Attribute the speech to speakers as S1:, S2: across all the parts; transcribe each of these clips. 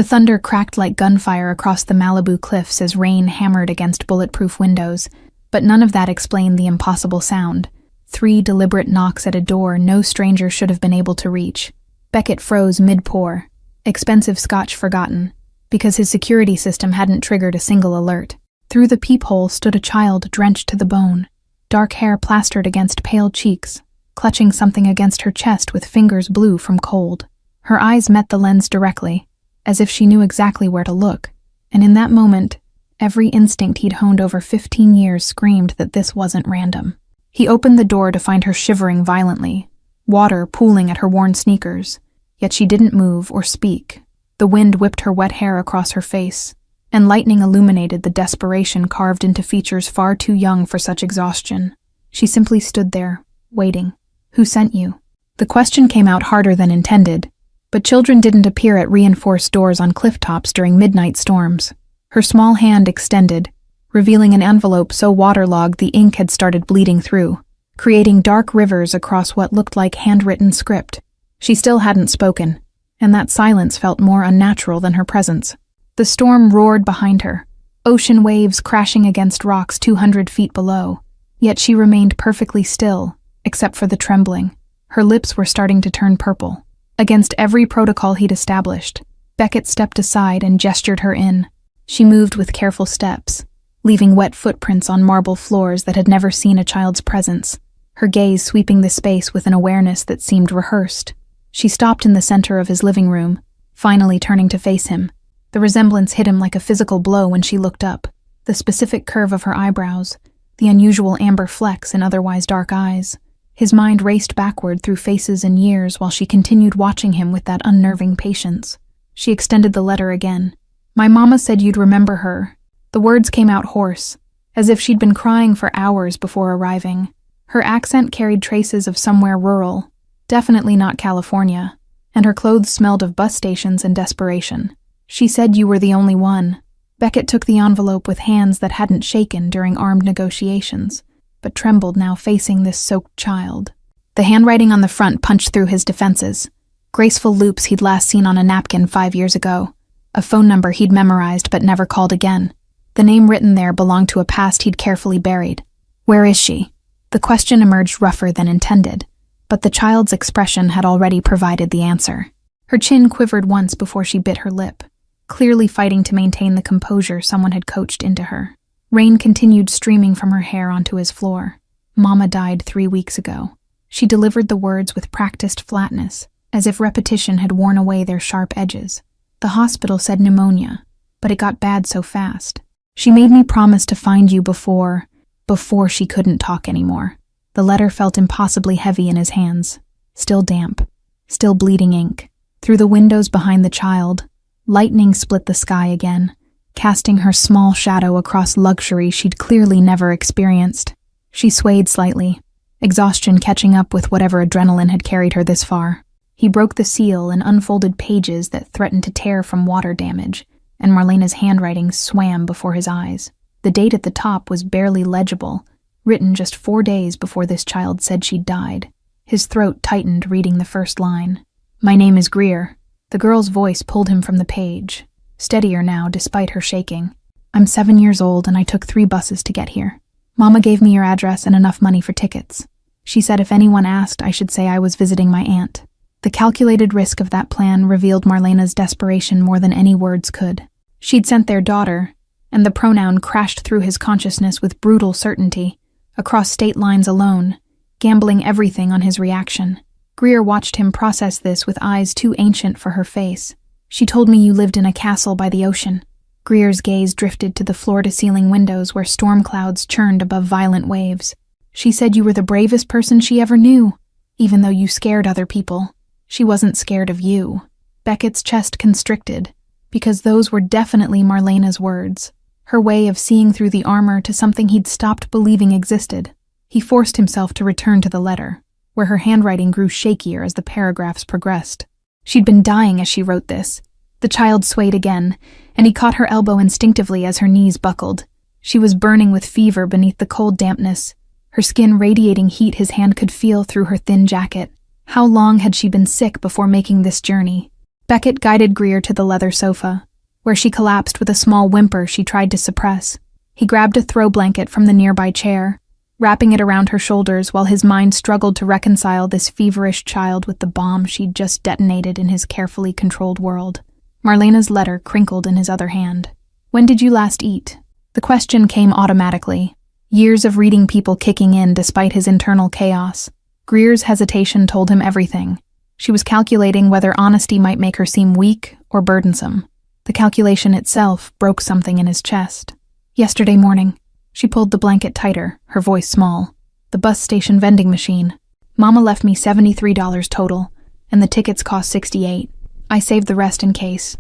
S1: The thunder cracked like gunfire across the Malibu cliffs as rain hammered against bulletproof windows, but none of that explained the impossible sound. 3 deliberate knocks at a door no stranger should have been able to reach. Beckett froze mid-pour, expensive scotch forgotten, because his security system hadn't triggered a single alert. Through the peephole stood a child drenched to the bone, dark hair plastered against pale cheeks, clutching something against her chest with fingers blue from cold. Her eyes met the lens directly, as if she knew exactly where to look, and in that moment, every instinct he'd honed over 15 years screamed that this wasn't random. He opened the door to find her shivering violently, water pooling at her worn sneakers, yet she didn't move or speak. The wind whipped her wet hair across her face, and lightning illuminated the desperation carved into features far too young for such exhaustion. She simply stood there, waiting. "Who sent you?" The question came out harder than intended, but children didn't appear at reinforced doors on cliff tops during midnight storms. Her small hand extended, revealing an envelope so waterlogged the ink had started bleeding through, creating dark rivers across what looked like handwritten script. She still hadn't spoken, and that silence felt more unnatural than her presence. The storm roared behind her, ocean waves crashing against rocks 200 feet below, yet she remained perfectly still, except for the trembling. Her lips were starting to turn purple. Against every protocol he'd established, Beckett stepped aside and gestured her in. She moved with careful steps, leaving wet footprints on marble floors that had never seen a child's presence, her gaze sweeping the space with an awareness that seemed rehearsed. She stopped in the center of his living room, finally turning to face him. The resemblance hit him like a physical blow when she looked up. The specific curve of her eyebrows, the unusual amber flecks in otherwise dark eyes. His mind raced backward through faces and years while she continued watching him with that unnerving patience. She extended the letter again. "My mama said you'd remember her." The words came out hoarse, as if she'd been crying for hours before arriving. Her accent carried traces of somewhere rural, definitely not California, and her clothes smelled of bus stations and desperation. "She said you were the only one." Beckett took the envelope with hands that hadn't shaken during armed negotiations, but trembled now facing this soaked child. The handwriting on the front punched through his defenses, graceful loops he'd last seen on a napkin 5 years ago, a phone number he'd memorized but never called again. The name written there belonged to a past he'd carefully buried. "Where is she?" The question emerged rougher than intended, but the child's expression had already provided the answer. Her chin quivered once before she bit her lip, clearly fighting to maintain the composure someone had coached into her. Rain continued streaming from her hair onto his floor. "Mama died 3 weeks ago." She delivered the words with practiced flatness, as if repetition had worn away their sharp edges. "The hospital said pneumonia, but it got bad so fast. She made me promise to find you before she couldn't talk anymore." The letter felt impossibly heavy in his hands, still damp, still bleeding ink. Through the windows behind the child, lightning split the sky again, casting her small shadow across luxury she'd clearly never experienced. She swayed slightly, exhaustion catching up with whatever adrenaline had carried her this far. He broke the seal and unfolded pages that threatened to tear from water damage, and Marlena's handwriting swam before his eyes. The date at the top was barely legible, written just 4 days before this child said she'd died. His throat tightened reading the first line. "My name is Greer." The girl's voice pulled him from the page, steadier now despite her shaking. "I'm 7 years old and I took 3 buses to get here. Mama gave me your address and enough money for tickets. She said if anyone asked, I should say I was visiting my aunt." The calculated risk of that plan revealed Marlena's desperation more than any words could. She'd sent their daughter, and the pronoun crashed through his consciousness with brutal certainty, across state lines alone, gambling everything on his reaction. Greer watched him process this with eyes too ancient for her face. "She told me you lived in a castle by the ocean." Greer's gaze drifted to the floor-to-ceiling windows where storm clouds churned above violent waves. "She said you were the bravest person she ever knew, even though you scared other people. She wasn't scared of you." Beckett's chest constricted, because those were definitely Marlena's words, her way of seeing through the armor to something he'd stopped believing existed. He forced himself to return to the letter, where her handwriting grew shakier as the paragraphs progressed. She'd been dying as she wrote this. The child swayed again, and he caught her elbow instinctively as her knees buckled. She was burning with fever beneath the cold dampness, her skin radiating heat his hand could feel through her thin jacket. How long had she been sick before making this journey? Beckett guided Greer to the leather sofa, where she collapsed with a small whimper she tried to suppress. He grabbed a throw blanket from the nearby chair, wrapping it around her shoulders while his mind struggled to reconcile this feverish child with the bomb she'd just detonated in his carefully controlled world. Marlena's letter crinkled in his other hand. "When did you last eat?" The question came automatically, years of reading people kicking in despite his internal chaos. Greer's hesitation told him everything. She was calculating whether honesty might make her seem weak or burdensome. The calculation itself broke something in his chest. "Yesterday morning." She pulled the blanket tighter, her voice small. "The bus station vending machine. Mama left me $73 total, and the tickets cost $68. I saved the rest in case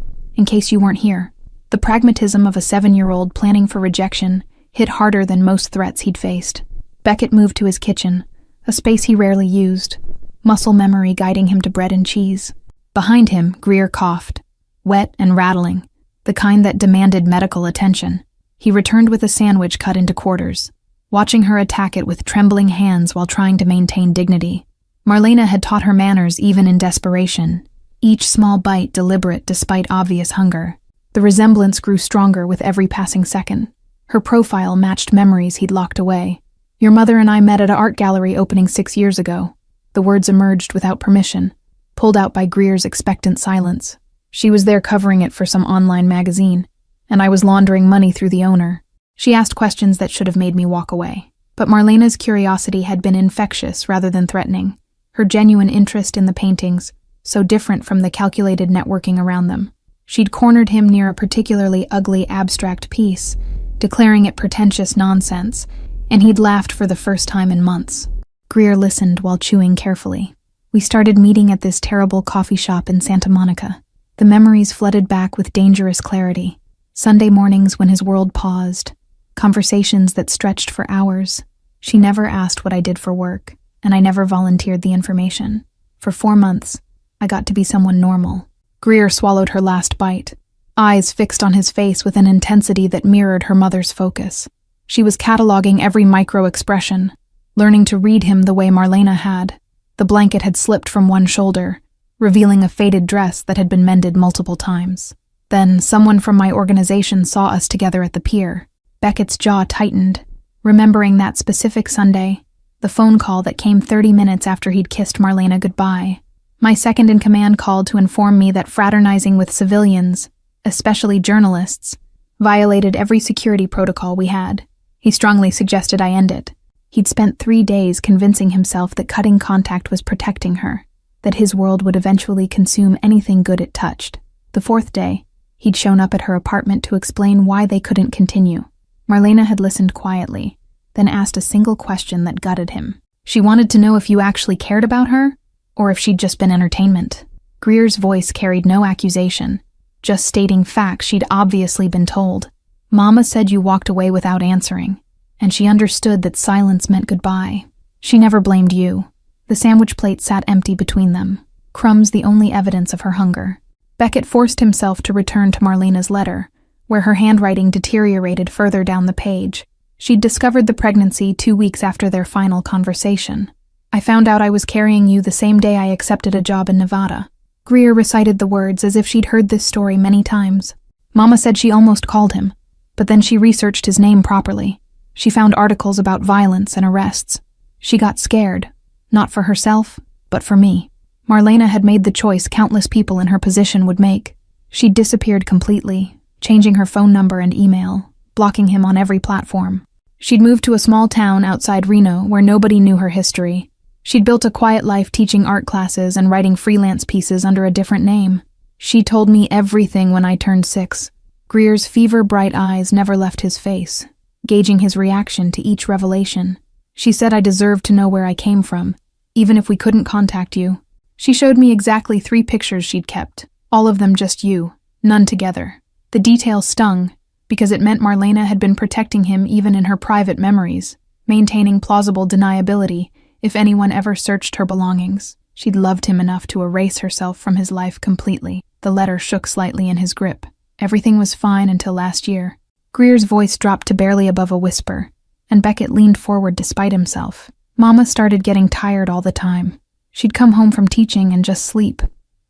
S1: you weren't here." The pragmatism of a 7-year-old planning for rejection hit harder than most threats he'd faced. Beckett moved to his kitchen, a space he rarely used, muscle memory guiding him to bread and cheese. Behind him, Greer coughed, wet and rattling, the kind that demanded medical attention. He returned with a sandwich cut into quarters, watching her attack it with trembling hands while trying to maintain dignity. Marlena had taught her manners even in desperation, each small bite deliberate despite obvious hunger. The resemblance grew stronger with every passing second. Her profile matched memories he'd locked away. "Your mother and I met at an art gallery opening 6 years ago." The words emerged without permission, pulled out by Greer's expectant silence. "She was there covering it for some online magazine, and I was laundering money through the owner." She asked questions that should have made me walk away. But Marlena's curiosity had been infectious rather than threatening. Her genuine interest in the paintings, so different from the calculated networking around them. She'd cornered him near a particularly ugly abstract piece, declaring it pretentious nonsense, and he'd laughed for the first time in months. Greer listened while chewing carefully. "We started meeting at this terrible coffee shop in Santa Monica." The memories flooded back with dangerous clarity. Sunday mornings when his world paused, conversations that stretched for hours. She never asked what I did for work, and I never volunteered the information. For 4 months, I got to be someone normal. Greer swallowed her last bite, eyes fixed on his face with an intensity that mirrored her mother's focus. She was cataloging every micro-expression, learning to read him the way Marlena had. The blanket had slipped from one shoulder, revealing a faded dress that had been mended multiple times. Then someone from my organization saw us together at the pier. Beckett's jaw tightened, remembering that specific Sunday, the phone call that came 30 minutes after he'd kissed Marlena goodbye. My second-in-command called to inform me that fraternizing with civilians, especially journalists, violated every security protocol we had. He strongly suggested I end it. He'd spent 3 days convincing himself that cutting contact was protecting her, that his world would eventually consume anything good it touched. The 4th day, he'd shown up at her apartment to explain why they couldn't continue. Marlena had listened quietly, then asked a single question that gutted him. She wanted to know if you actually cared about her, or if she'd just been entertainment. Greer's voice carried no accusation, just stating facts she'd obviously been told. "Mama said you walked away without answering, and she understood that silence meant goodbye. She never blamed you." The sandwich plate sat empty between them, crumbs the only evidence of her hunger. Beckett forced himself to return to Marlena's letter, where her handwriting deteriorated further down the page. She'd discovered the pregnancy 2 weeks after their final conversation. "I found out I was carrying you the same day I accepted a job in Nevada." Greer recited the words as if she'd heard this story many times. Mama said she almost called him, but then she researched his name properly. She found articles about violence and arrests. She got scared, not for herself, but for me. Marlena had made the choice countless people in her position would make. She'd disappeared completely, changing her phone number and email, blocking him on every platform. She'd moved to a small town outside Reno where nobody knew her history. She'd built a quiet life teaching art classes and writing freelance pieces under a different name. She told me everything when I turned 6. Greer's fever-bright eyes never left his face, gauging his reaction to each revelation. "She said I deserved to know where I came from, even if we couldn't contact you. She showed me exactly 3 pictures she'd kept, all of them just you, none together." The detail stung, because it meant Marlena had been protecting him even in her private memories, maintaining plausible deniability if anyone ever searched her belongings. She'd loved him enough to erase herself from his life completely. The letter shook slightly in his grip. Everything was fine until last year. Greer's voice dropped to barely above a whisper, and Beckett leaned forward despite himself. Mama started getting tired all the time. She'd come home from teaching and just sleep.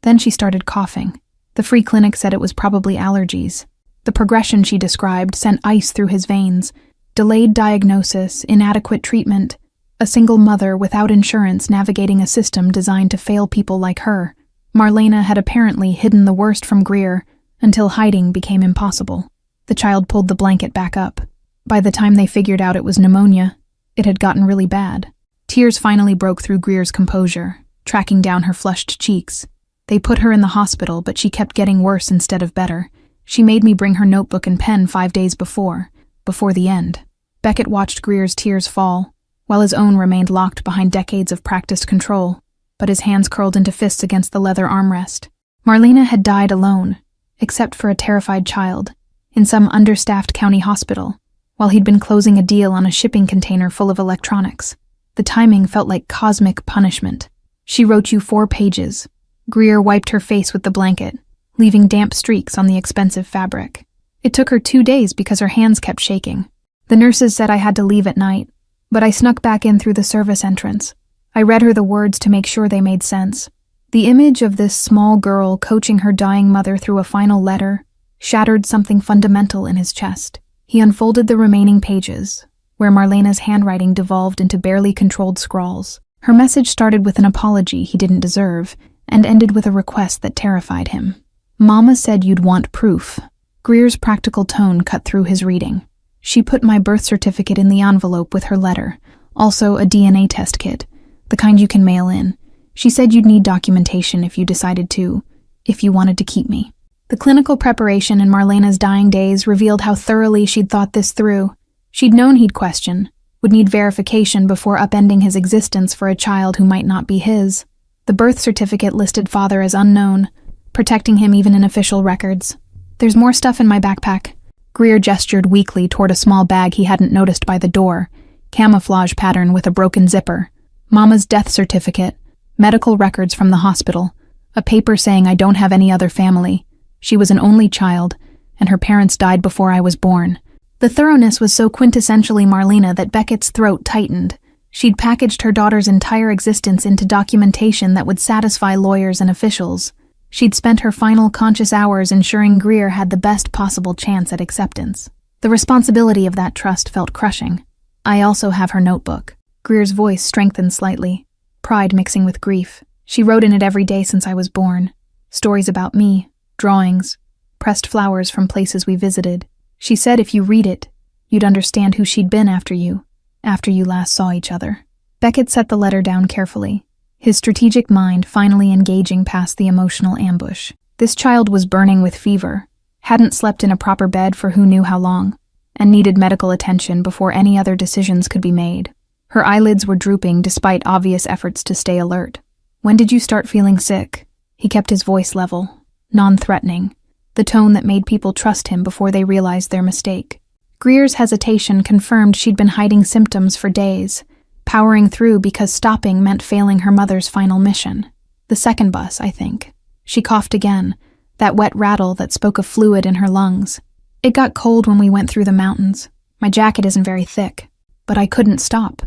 S1: Then she started coughing. The free clinic said it was probably allergies. The progression she described sent ice through his veins. Delayed diagnosis, inadequate treatment, a single mother without insurance navigating a system designed to fail people like her. Marlena had apparently hidden the worst from Greer until hiding became impossible. The child pulled the blanket back up. By the time they figured out it was pneumonia, it had gotten really bad. Tears finally broke through Greer's composure, tracking down her flushed cheeks. They put her in the hospital, but she kept getting worse instead of better. She made me bring her notebook and pen 5 days before the end. Beckett watched Greer's tears fall, while his own remained locked behind decades of practiced control, but his hands curled into fists against the leather armrest. Marlena had died alone, except for a terrified child, in some understaffed county hospital, while he'd been closing a deal on a shipping container full of electronics. The timing felt like cosmic punishment. She wrote you 4 pages. Greer wiped her face with the blanket, leaving damp streaks on the expensive fabric. It took her 2 days because her hands kept shaking. The nurses said I had to leave at night, but I snuck back in through the service entrance. I read her the words to make sure they made sense. The image of this small girl coaching her dying mother through a final letter shattered something fundamental in his chest. He unfolded the remaining pages, where Marlena's handwriting devolved into barely controlled scrawls. Her message started with an apology he didn't deserve, and ended with a request that terrified him. "Mama said you'd want proof." Greer's practical tone cut through his reading. She put my birth certificate in the envelope with her letter, also a DNA test kit, the kind you can mail in. She said you'd need documentation if you decided to, if you wanted to keep me. The clinical preparation in Marlena's dying days revealed how thoroughly she'd thought this through. She'd known he'd question, would need verification before upending his existence for a child who might not be his. The birth certificate listed father as unknown, protecting him even in official records. "There's more stuff in my backpack." Greer gestured weakly toward a small bag he hadn't noticed by the door, camouflage pattern with a broken zipper. Mama's death certificate, medical records from the hospital, a paper saying I don't have any other family. She was an only child, and her parents died before I was born. The thoroughness was so quintessentially Marlena that Beckett's throat tightened. She'd packaged her daughter's entire existence into documentation that would satisfy lawyers and officials. She'd spent her final conscious hours ensuring Greer had the best possible chance at acceptance. The responsibility of that trust felt crushing. "I also have her notebook." Greer's voice strengthened slightly, pride mixing with grief. "She wrote in it every day since I was born. Stories about me, drawings, pressed flowers from places we visited. She said if you read it, you'd understand who she'd been after you last saw each other." Beckett set the letter down carefully, his strategic mind finally engaging past the emotional ambush. This child was burning with fever, hadn't slept in a proper bed for who knew how long, and needed medical attention before any other decisions could be made. Her eyelids were drooping despite obvious efforts to stay alert. "When did you start feeling sick?" He kept his voice level, non-threatening, the tone that made people trust him before they realized their mistake. Greer's hesitation confirmed she'd been hiding symptoms for days, powering through because stopping meant failing her mother's final mission. "The second bus, I think." She coughed again, that wet rattle that spoke of fluid in her lungs. "It got cold when we went through the mountains. My jacket isn't very thick, but I couldn't stop.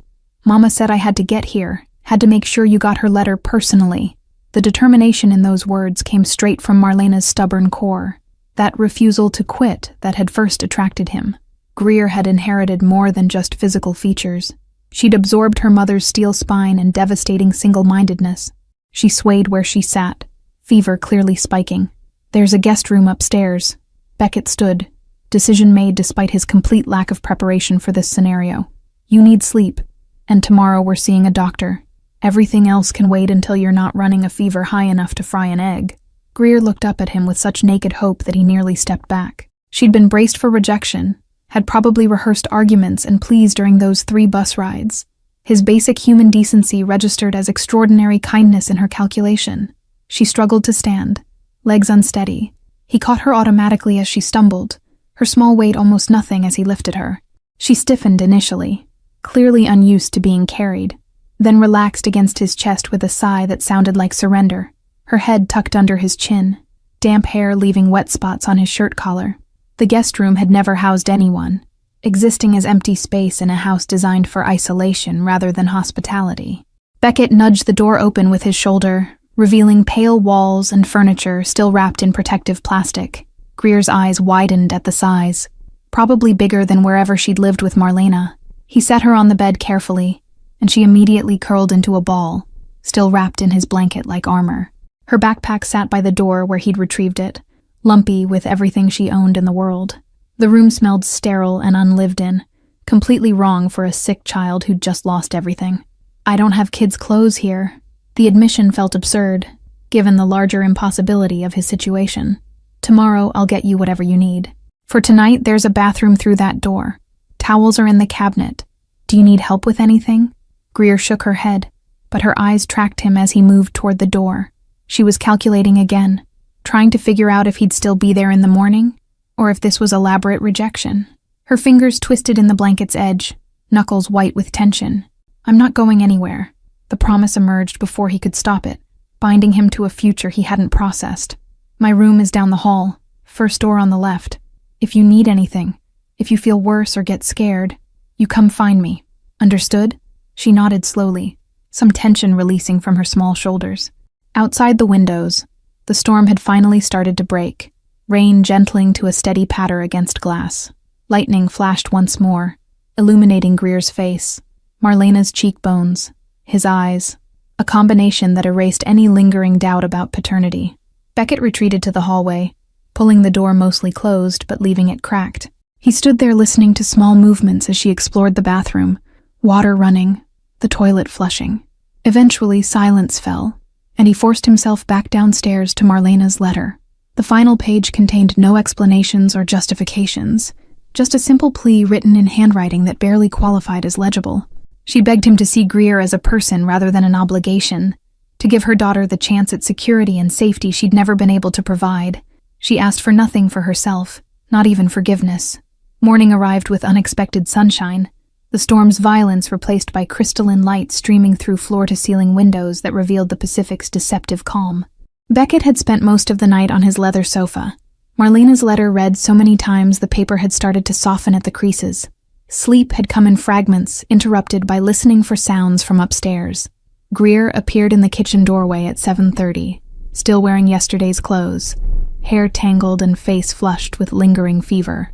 S1: Mama said I had to get here, had to make sure you got her letter personally." The determination in those words came straight from Marlena's stubborn core, that refusal to quit that had first attracted him. Greer had inherited more than just physical features. She'd absorbed her mother's steel spine and devastating single-mindedness. She swayed where she sat, fever clearly spiking. "There's a guest room upstairs." Beckett stood, decision made despite his complete lack of preparation for this scenario. "You need sleep, and tomorrow we're seeing a doctor. Everything else can wait until you're not running a fever high enough to fry an egg." Greer looked up at him with such naked hope that he nearly stepped back. She'd been braced for rejection, had probably rehearsed arguments and pleas during those 3 bus rides. His basic human decency registered as extraordinary kindness in her calculation. She struggled to stand, legs unsteady. He caught her automatically as she stumbled, her small weight almost nothing as he lifted her. She stiffened initially, clearly unused to being carried, then relaxed against his chest with a sigh that sounded like surrender, her head tucked under his chin, damp hair leaving wet spots on his shirt collar. The guest room had never housed anyone, existing as empty space in a house designed for isolation rather than hospitality. Beckett nudged the door open with his shoulder, revealing pale walls and furniture still wrapped in protective plastic. Greer's eyes widened at the size, probably bigger than wherever she'd lived with Marlena. He set her on the bed carefully, and she immediately curled into a ball, still wrapped in his blanket like armor. Her backpack sat by the door where he'd retrieved it, lumpy with everything she owned in the world. The room smelled sterile and unlived in, completely wrong for a sick child who'd just lost everything. "I don't have kids' clothes here." The admission felt absurd, given the larger impossibility of his situation. "Tomorrow I'll get you whatever you need. For tonight there's a bathroom through that door. Towels are in the cabinet. Do you need help with anything?" Greer shook her head, but her eyes tracked him as he moved toward the door. She was calculating again, trying to figure out if he'd still be there in the morning, or if this was elaborate rejection. Her fingers twisted in the blanket's edge, knuckles white with tension. "I'm not going anywhere." The promise emerged before he could stop it, binding him to a future he hadn't processed. "My room is down the hall, first door on the left. If you need anything, if you feel worse or get scared, you come find me. Understood?" She nodded slowly, some tension releasing from her small shoulders. Outside the windows, the storm had finally started to break, rain gentling to a steady patter against glass. Lightning flashed once more, illuminating Greer's face, Marlena's cheekbones, his eyes, a combination that erased any lingering doubt about paternity. Beckett retreated to the hallway, pulling the door mostly closed but leaving it cracked. He stood there listening to small movements as she explored the bathroom, water running, the toilet flushing. Eventually, silence fell, and he forced himself back downstairs to Marlena's letter. The final page contained no explanations or justifications, just a simple plea written in handwriting that barely qualified as legible. She begged him to see Greer as a person rather than an obligation, to give her daughter the chance at security and safety she'd never been able to provide. She asked for nothing for herself, not even forgiveness. Morning arrived with unexpected sunshine, the storm's violence replaced by crystalline light streaming through floor-to-ceiling windows that revealed the Pacific's deceptive calm. Beckett had spent most of the night on his leather sofa. Marlena's letter read so many times the paper had started to soften at the creases. Sleep had come in fragments, interrupted by listening for sounds from upstairs. Greer appeared in the kitchen doorway at 7:30, still wearing yesterday's clothes, hair tangled and face flushed with lingering fever.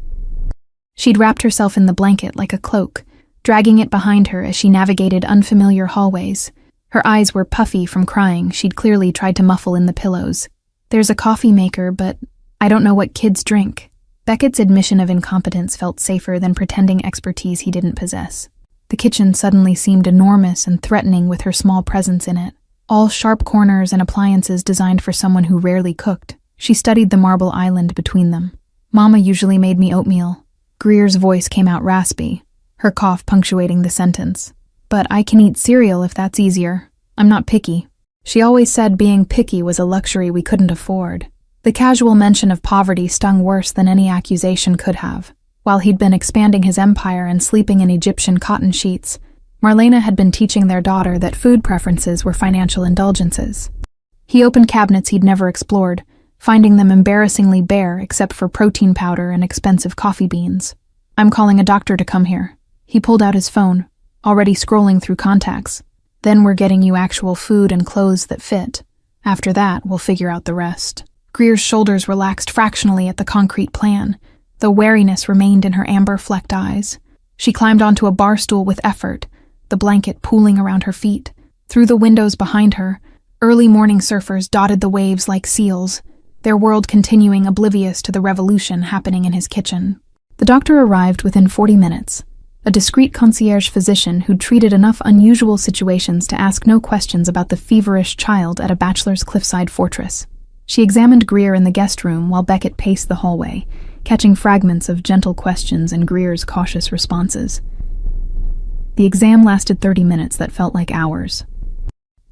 S1: She'd wrapped herself in the blanket like a cloak, dragging it behind her as she navigated unfamiliar hallways. Her eyes were puffy from crying she'd clearly tried to muffle in the pillows. "There's a coffee maker, but I don't know what kids drink." Beckett's admission of incompetence felt safer than pretending expertise he didn't possess. The kitchen suddenly seemed enormous and threatening with her small presence in it, all sharp corners and appliances designed for someone who rarely cooked. She studied the marble island between them. "Mama usually made me oatmeal." Greer's voice came out raspy, her cough punctuating the sentence. "But I can eat cereal if that's easier. I'm not picky." She always said being picky was a luxury we couldn't afford. The casual mention of poverty stung worse than any accusation could have. While he'd been expanding his empire and sleeping in Egyptian cotton sheets, Marlena had been teaching their daughter that food preferences were financial indulgences. He opened cabinets he'd never explored, finding them embarrassingly bare except for protein powder and expensive coffee beans. "I'm calling a doctor to come here." He pulled out his phone, already scrolling through contacts. "Then we're getting you actual food and clothes that fit. After that, we'll figure out the rest." Greer's shoulders relaxed fractionally at the concrete plan, though wariness remained in her amber-flecked eyes. She climbed onto a bar stool with effort, the blanket pooling around her feet. Through the windows behind her, early morning surfers dotted the waves like seals, their world continuing oblivious to the revolution happening in his kitchen. The doctor arrived within 40 minutes, a discreet concierge physician who'd treated enough unusual situations to ask no questions about the feverish child at a bachelor's cliffside fortress. She examined Greer in the guest room while Beckett paced the hallway, catching fragments of gentle questions and Greer's cautious responses. The exam lasted 30 minutes that felt like hours.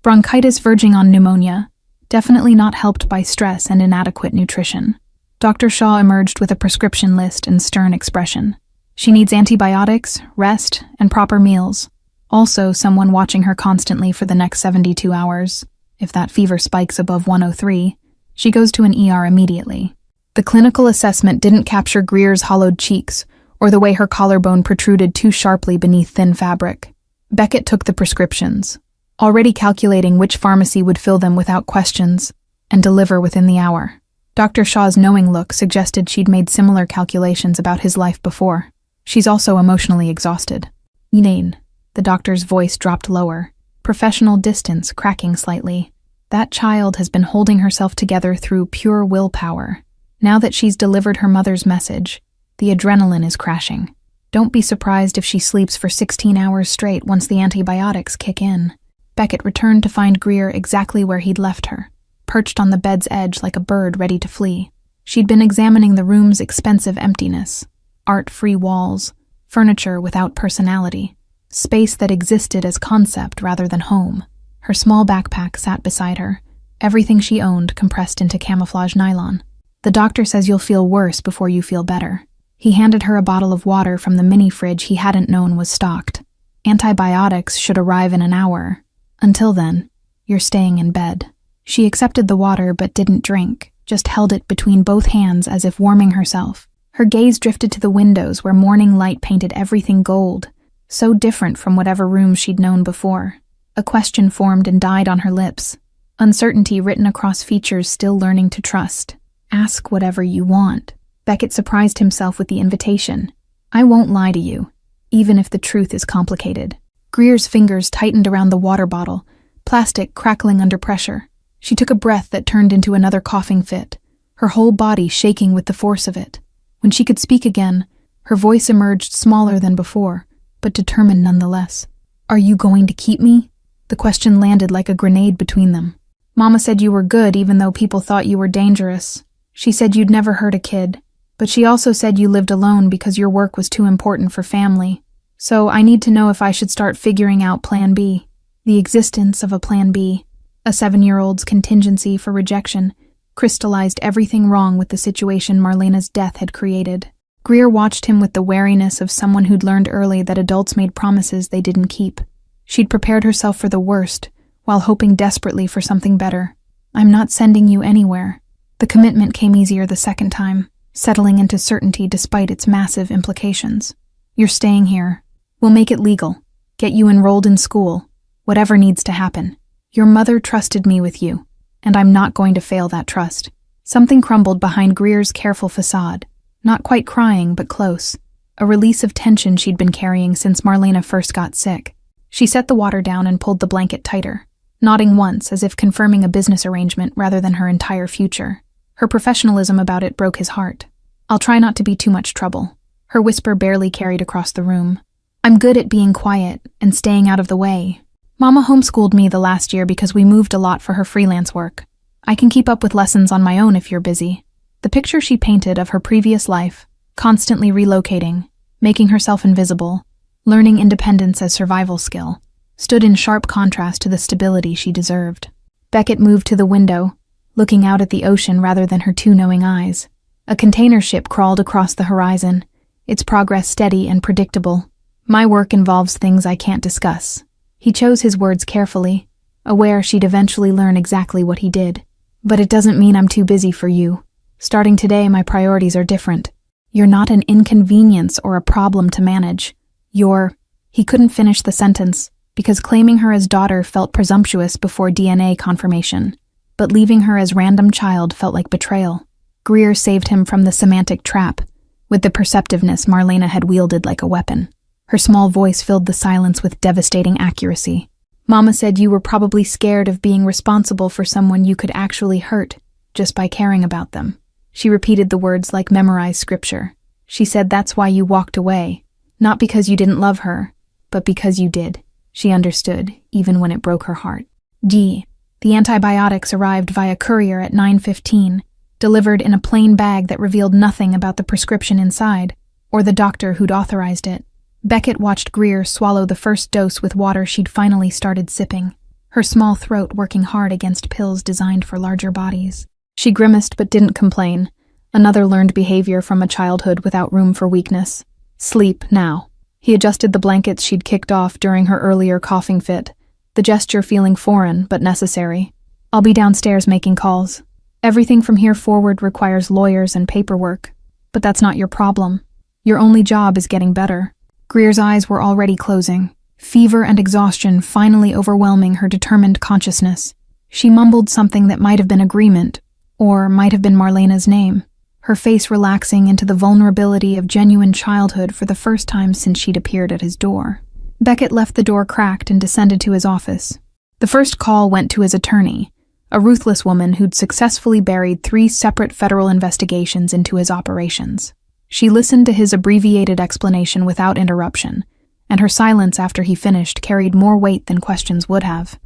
S1: Bronchitis verging on pneumonia, definitely not helped by stress and inadequate nutrition. Dr. Shaw emerged with a prescription list and stern expression. She needs antibiotics, rest, and proper meals. Also, someone watching her constantly for the next 72 hours. If that fever spikes above 103, she goes to an ER immediately. The clinical assessment didn't capture Greer's hollowed cheeks or the way her collarbone protruded too sharply beneath thin fabric. Beckett took the prescriptions, already calculating which pharmacy would fill them without questions and deliver within the hour. Dr. Shaw's knowing look suggested she'd made similar calculations about his life before. She's also emotionally exhausted. Elaine, the doctor's voice dropped lower, professional distance cracking slightly. That child has been holding herself together through pure willpower. Now that she's delivered her mother's message, the adrenaline is crashing. Don't be surprised if she sleeps for 16 hours straight once the antibiotics kick in. Beckett returned to find Greer exactly where he'd left her, perched on the bed's edge like a bird ready to flee. She'd been examining the room's expensive emptiness, art-free walls, furniture without personality, space that existed as concept rather than home. Her small backpack sat beside her, everything she owned compressed into camouflage nylon. The doctor says you'll feel worse before you feel better. He handed her a bottle of water from the mini-fridge he hadn't known was stocked. Antibiotics should arrive in an hour. Until then, you're staying in bed. She accepted the water but didn't drink, just held it between both hands as if warming herself. Her gaze drifted to the windows where morning light painted everything gold, so different from whatever rooms she'd known before. A question formed and died on her lips, uncertainty written across features still learning to trust. Ask whatever you want. Beckett surprised himself with the invitation. I won't lie to you, even if the truth is complicated. Greer's fingers tightened around the water bottle, plastic crackling under pressure. She took a breath that turned into another coughing fit, her whole body shaking with the force of it. When she could speak again, her voice emerged smaller than before, but determined nonetheless. Are you going to keep me? The question landed like a grenade between them. Mama said you were good even though people thought you were dangerous. She said you'd never hurt a kid, but she also said you lived alone because your work was too important for family. So I need to know if I should start figuring out Plan B. The existence of a Plan B, a 7-year-old's contingency for rejection, crystallized everything wrong with the situation Marlena's death had created. Greer watched him with the wariness of someone who'd learned early that adults made promises they didn't keep. She'd prepared herself for the worst, while hoping desperately for something better. I'm not sending you anywhere. The commitment came easier the second time, settling into certainty despite its massive implications. You're staying here. We'll make it legal. Get you enrolled in school. Whatever needs to happen. Your mother trusted me with you, and I'm not going to fail that trust. Something crumbled behind Greer's careful facade. Not quite crying, but close. A release of tension she'd been carrying since Marlena first got sick. She set the water down and pulled the blanket tighter, nodding once as if confirming a business arrangement rather than her entire future. Her professionalism about it broke his heart. I'll try not to be too much trouble. Her whisper barely carried across the room. I'm good at being quiet and staying out of the way. Mama homeschooled me the last year because we moved a lot for her freelance work. I can keep up with lessons on my own if you're busy. The picture she painted of her previous life, constantly relocating, making herself invisible, learning independence as survival skill, stood in sharp contrast to the stability she deserved. Beckett moved to the window, looking out at the ocean rather than her two knowing eyes. A container ship crawled across the horizon, its progress steady and predictable. My work involves things I can't discuss. He chose his words carefully, aware she'd eventually learn exactly what he did. But it doesn't mean I'm too busy for you. Starting today, my priorities are different. You're not an inconvenience or a problem to manage. He couldn't finish the sentence, because claiming her as daughter felt presumptuous before DNA confirmation. But leaving her as random child felt like betrayal. Greer saved him from the semantic trap, with the perceptiveness Marlena had wielded like a weapon. Her small voice filled the silence with devastating accuracy. Mama said you were probably scared of being responsible for someone you could actually hurt, just by caring about them. She repeated the words like memorized scripture. She said that's why you walked away, not because you didn't love her, but because you did. She understood, even when it broke her heart. The antibiotics arrived via courier at 9:15, delivered in a plain bag that revealed nothing about the prescription inside, or the doctor who'd authorized it. Beckett watched Greer swallow the first dose with water she'd finally started sipping, her small throat working hard against pills designed for larger bodies. She grimaced but didn't complain, another learned behavior from a childhood without room for weakness. Sleep, now. He adjusted the blankets she'd kicked off during her earlier coughing fit, the gesture feeling foreign but necessary. I'll be downstairs making calls. Everything from here forward requires lawyers and paperwork, but that's not your problem. Your only job is getting better. Greer's eyes were already closing, fever and exhaustion finally overwhelming her determined consciousness. She mumbled something that might have been agreement, or might have been Marlena's name, her face relaxing into the vulnerability of genuine childhood for the first time since she'd appeared at his door. Beckett left the door cracked and descended to his office. The first call went to his attorney, a ruthless woman who'd successfully buried 3 separate federal investigations into his operations. She listened to his abbreviated explanation without interruption, and her silence after he finished carried more weight than questions would have.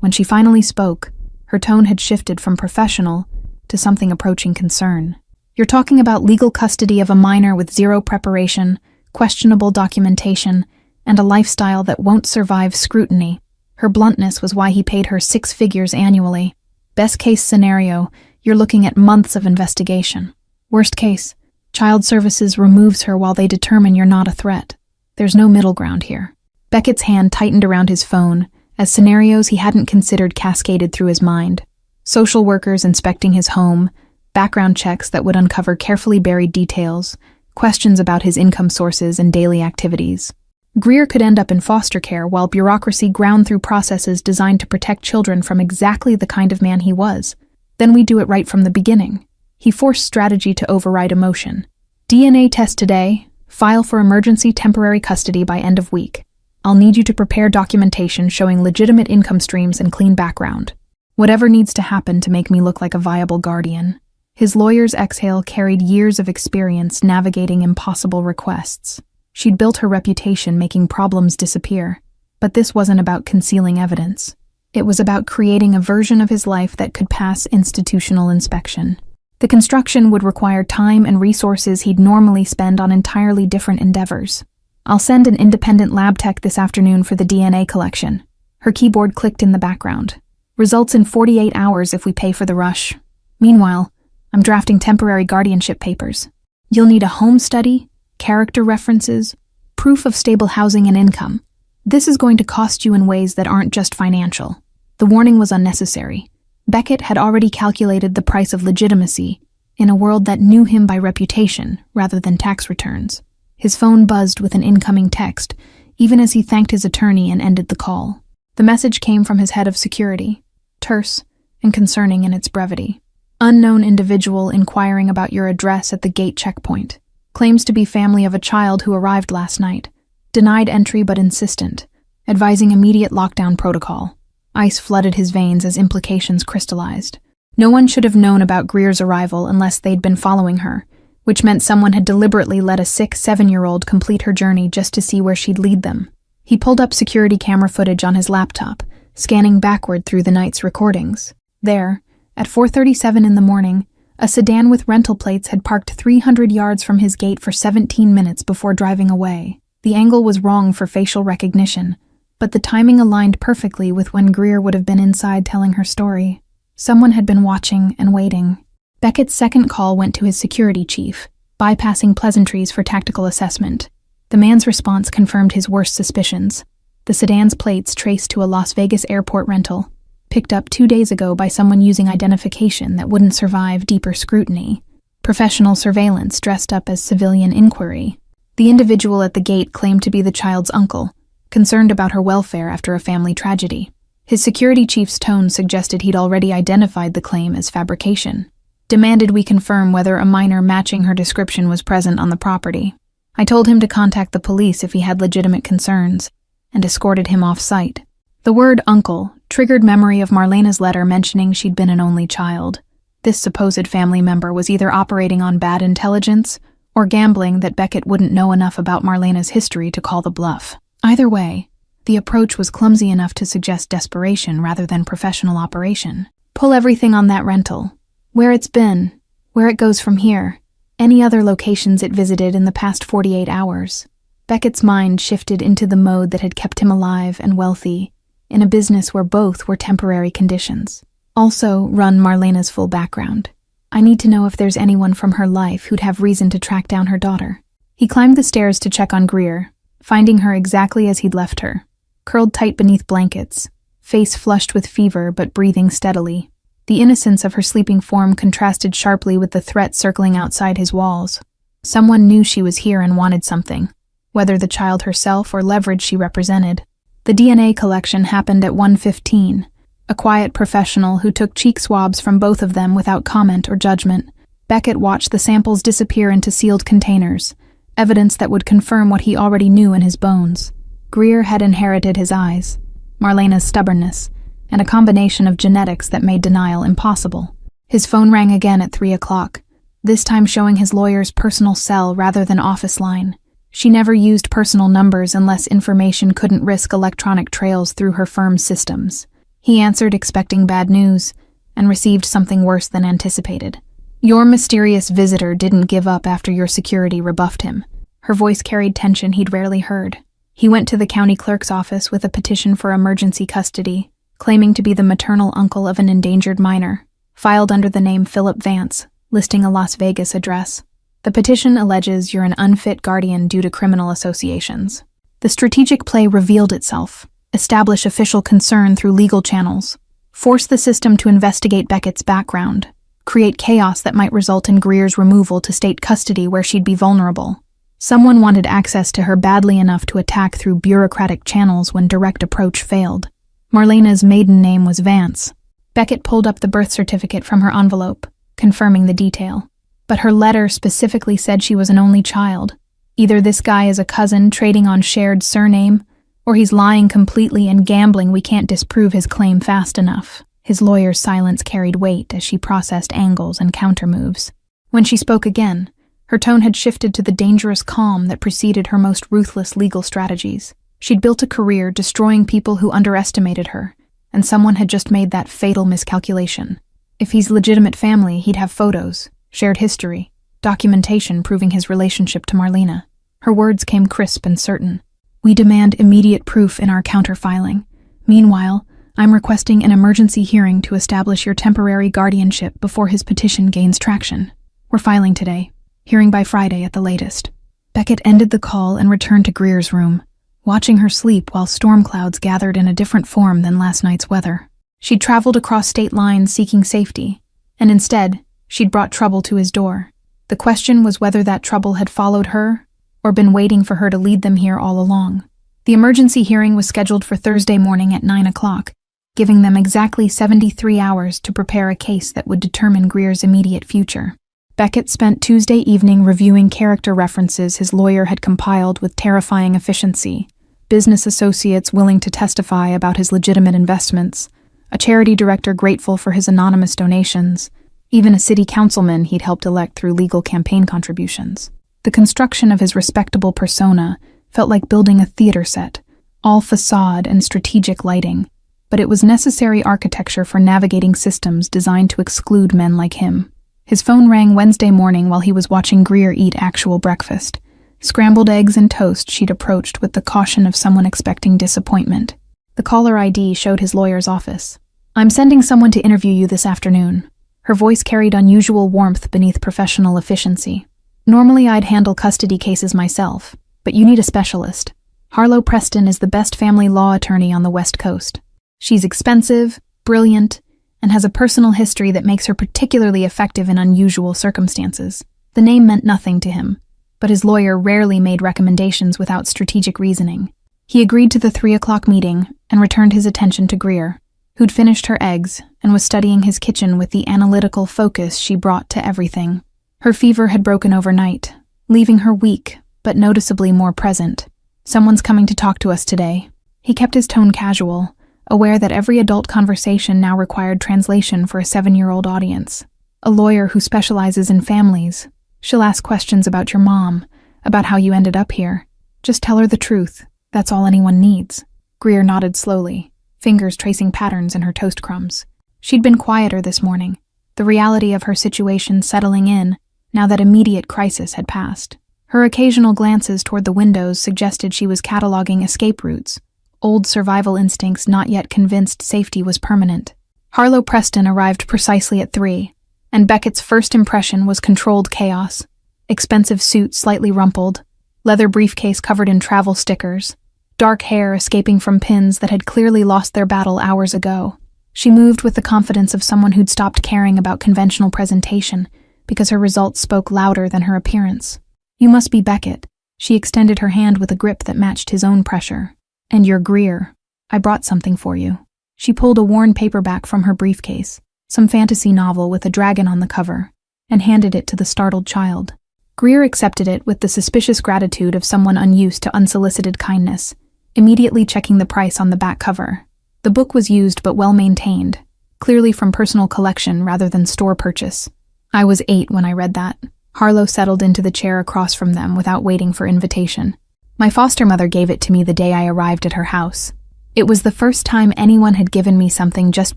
S1: When she finally spoke, her tone had shifted from professional to something approaching concern. "You're talking about legal custody of a minor with zero preparation, questionable documentation, and a lifestyle that won't survive scrutiny." Her bluntness was why he paid her 6 figures annually. Best case scenario, you're looking at months of investigation. Worst case, Child Services removes her while they determine you're not a threat. There's no middle ground here. Beckett's hand tightened around his phone as scenarios he hadn't considered cascaded through his mind. Social workers inspecting his home, background checks that would uncover carefully buried details, questions about his income sources and daily activities. Greer could end up in foster care while bureaucracy ground through processes designed to protect children from exactly the kind of man he was. Then we do it right from the beginning. He forced strategy to override emotion. DNA test today, file for emergency temporary custody by end of week. I'll need you to prepare documentation showing legitimate income streams and clean background. Whatever needs to happen to make me look like a viable guardian. His lawyer's exhale carried years of experience navigating impossible requests. She'd built her reputation making problems disappear, but this wasn't about concealing evidence. It was about creating a version of his life that could pass institutional inspection. The construction would require time and resources he'd normally spend on entirely different endeavors. "I'll send an independent lab tech this afternoon for the DNA collection." Her keyboard clicked in the background. "Results in 48 hours if we pay for the rush. Meanwhile, I'm drafting temporary guardianship papers. You'll need a home study, character references, proof of stable housing and income. This is going to cost you in ways that aren't just financial." The warning was unnecessary. Beckett had already calculated the price of legitimacy in a world that knew him by reputation rather than tax returns. His phone buzzed with an incoming text, even as he thanked his attorney and ended the call. The message came from his head of security, terse and concerning in its brevity. "Unknown individual inquiring about your address at the gate checkpoint. Claims to be family of a child who arrived last night. Denied entry but insistent. Advising immediate lockdown protocol." Ice flooded his veins as implications crystallized. No one should have known about Greer's arrival unless they'd been following her, which meant someone had deliberately let a sick 7-year-old complete her journey just to see where she'd lead them. He pulled up security camera footage on his laptop, scanning backward through the night's recordings. There, at 4:37 in the morning, a sedan with rental plates had parked 300 yards from his gate for 17 minutes before driving away. The angle was wrong for facial recognition, but the timing aligned perfectly with when Greer would have been inside telling her story. Someone had been watching and waiting. Beckett's second call went to his security chief, bypassing pleasantries for tactical assessment. The man's response confirmed his worst suspicions. The sedan's plates traced to a Las Vegas airport rental, picked up 2 days ago by someone using identification that wouldn't survive deeper scrutiny. Professional surveillance dressed up as civilian inquiry. The individual at the gate claimed to be the child's uncle, concerned about her welfare after a family tragedy. His security chief's tone suggested he'd already identified the claim as fabrication. Demanded we confirm whether a minor matching her description was present on the property. I told him to contact the police if he had legitimate concerns, and escorted him off-site. The word uncle triggered memory of Marlena's letter mentioning she'd been an only child. This supposed family member was either operating on bad intelligence or gambling that Beckett wouldn't know enough about Marlena's history to call the bluff. Either way, the approach was clumsy enough to suggest desperation rather than professional operation. "Pull everything on that rental. Where it's been, where it goes from here, any other locations it visited in the past 48 hours. Beckett's mind shifted into the mode that had kept him alive and wealthy, in a business where both were temporary conditions. Also, run Marlena's full background. I need to know if there's anyone from her life who'd have reason to track down her daughter. He climbed the stairs to check on Greer, finding her exactly as he'd left her, curled tight beneath blankets, face flushed with fever but breathing steadily. The innocence of her sleeping form contrasted sharply with the threat circling outside his walls. Someone knew she was here and wanted something. whether the child herself or leverage she represented. The DNA collection happened at 1:15. A quiet professional who took cheek swabs from both of them without comment or judgment. Beckett watched the samples disappear into sealed containers, evidence that would confirm what he already knew in his bones. Greer had inherited his eyes, Marlena's stubbornness, and a combination of genetics that made denial impossible. His phone rang again at 3 o'clock, this time showing his lawyer's personal cell rather than office line. She never used personal numbers unless information couldn't risk electronic trails through her firm's systems. He answered expecting bad news, and received something worse than anticipated. Your mysterious visitor didn't give up after your security rebuffed him. Her voice carried tension he'd rarely heard. He went to the county clerk's office with a petition for emergency custody, claiming to be the maternal uncle of an endangered minor, filed under the name Philip Vance, listing a Las Vegas address. The petition alleges you're an unfit guardian due to criminal associations. The strategic play revealed itself. Establish official concern through legal channels. Force the system to investigate Beckett's background. Create chaos that might result in Greer's removal to state custody where she'd be vulnerable. Someone wanted access to her badly enough to attack through bureaucratic channels when direct approach failed. Marlena's maiden name was Vance. Beckett pulled up the birth certificate from her envelope, confirming the detail. But her letter specifically said she was an only child. Either this guy is a cousin trading on shared surname, or he's lying completely and gambling we can't disprove his claim fast enough. His lawyer's silence carried weight as she processed angles and countermoves. When she spoke again, her tone had shifted to the dangerous calm that preceded her most ruthless legal strategies. She'd built a career destroying people who underestimated her, and someone had just made that fatal miscalculation. If he's legitimate family, he'd have photos, shared history, documentation proving his relationship to Marlena. Her words came crisp and certain. We demand immediate proof in our counterfiling. Meanwhile, I'm requesting an emergency hearing to establish your temporary guardianship before his petition gains traction. We're filing today. Hearing by Friday at the latest. Beckett ended the call and returned to Greer's room, watching her sleep while storm clouds gathered in a different form than last night's weather. She'd traveled across state lines seeking safety, and instead, she'd brought trouble to his door. The question was whether that trouble had followed her or been waiting for her to lead them here all along. The emergency hearing was scheduled for Thursday morning at 9 o'clock, giving them exactly 73 hours to prepare a case that would determine Greer's immediate future. Beckett spent Tuesday evening reviewing character references his lawyer had compiled with terrifying efficiency, business associates willing to testify about his legitimate investments, a charity director grateful for his anonymous donations, even a city councilman he'd helped elect through legal campaign contributions. The construction of his respectable persona felt like building a theater set, all facade and strategic lighting, but it was necessary architecture for navigating systems designed to exclude men like him. His phone rang Wednesday morning while he was watching Greer eat actual breakfast, scrambled eggs and toast she'd approached with the caution of someone expecting disappointment. The caller ID showed his lawyer's office. I'm sending someone to interview you this afternoon. Her voice carried unusual warmth beneath professional efficiency. Normally I'd handle custody cases myself, but you need a specialist. Harlow Preston is the best family law attorney on the West Coast. She's expensive, brilliant, and has a personal history that makes her particularly effective in unusual circumstances. The name meant nothing to him, but his lawyer rarely made recommendations without strategic reasoning. He agreed to the 3 o'clock meeting and returned his attention to Greer, who'd finished her eggs and was studying his kitchen with the analytical focus she brought to everything. Her fever had broken overnight, leaving her weak, but noticeably more present. Someone's coming to talk to us today. He kept his tone casual, aware that every adult conversation now required translation for a 7-year-old audience. A lawyer who specializes in families. She'll ask questions about your mom, about how you ended up here. Just tell her the truth. That's all anyone needs. Greer nodded slowly, fingers tracing patterns in her toast crumbs. She'd been quieter this morning, the reality of her situation settling in now that immediate crisis had passed. Her occasional glances toward the windows suggested she was cataloging escape routes, old survival instincts not yet convinced safety was permanent. Harlow Preston arrived precisely at 3, and Beckett's first impression was controlled chaos. Expensive suit slightly rumpled, leather briefcase covered in travel stickers, dark hair escaping from pins that had clearly lost their battle hours ago. She moved with the confidence of someone who'd stopped caring about conventional presentation because her results spoke louder than her appearance. You must be Beckett. She extended her hand with a grip that matched his own pressure. "And you're Greer. I brought something for you." She pulled a worn paperback from her briefcase, some fantasy novel with a dragon on the cover, and handed it to the startled child. Greer accepted it with the suspicious gratitude of someone unused to unsolicited kindness, immediately checking the price on the back cover. The book was used but well-maintained, clearly from personal collection rather than store purchase. "I was 8 when I read that." Harlow settled into the chair across from them without waiting for invitation. "My foster mother gave it to me the day I arrived at her house. It was the first time anyone had given me something just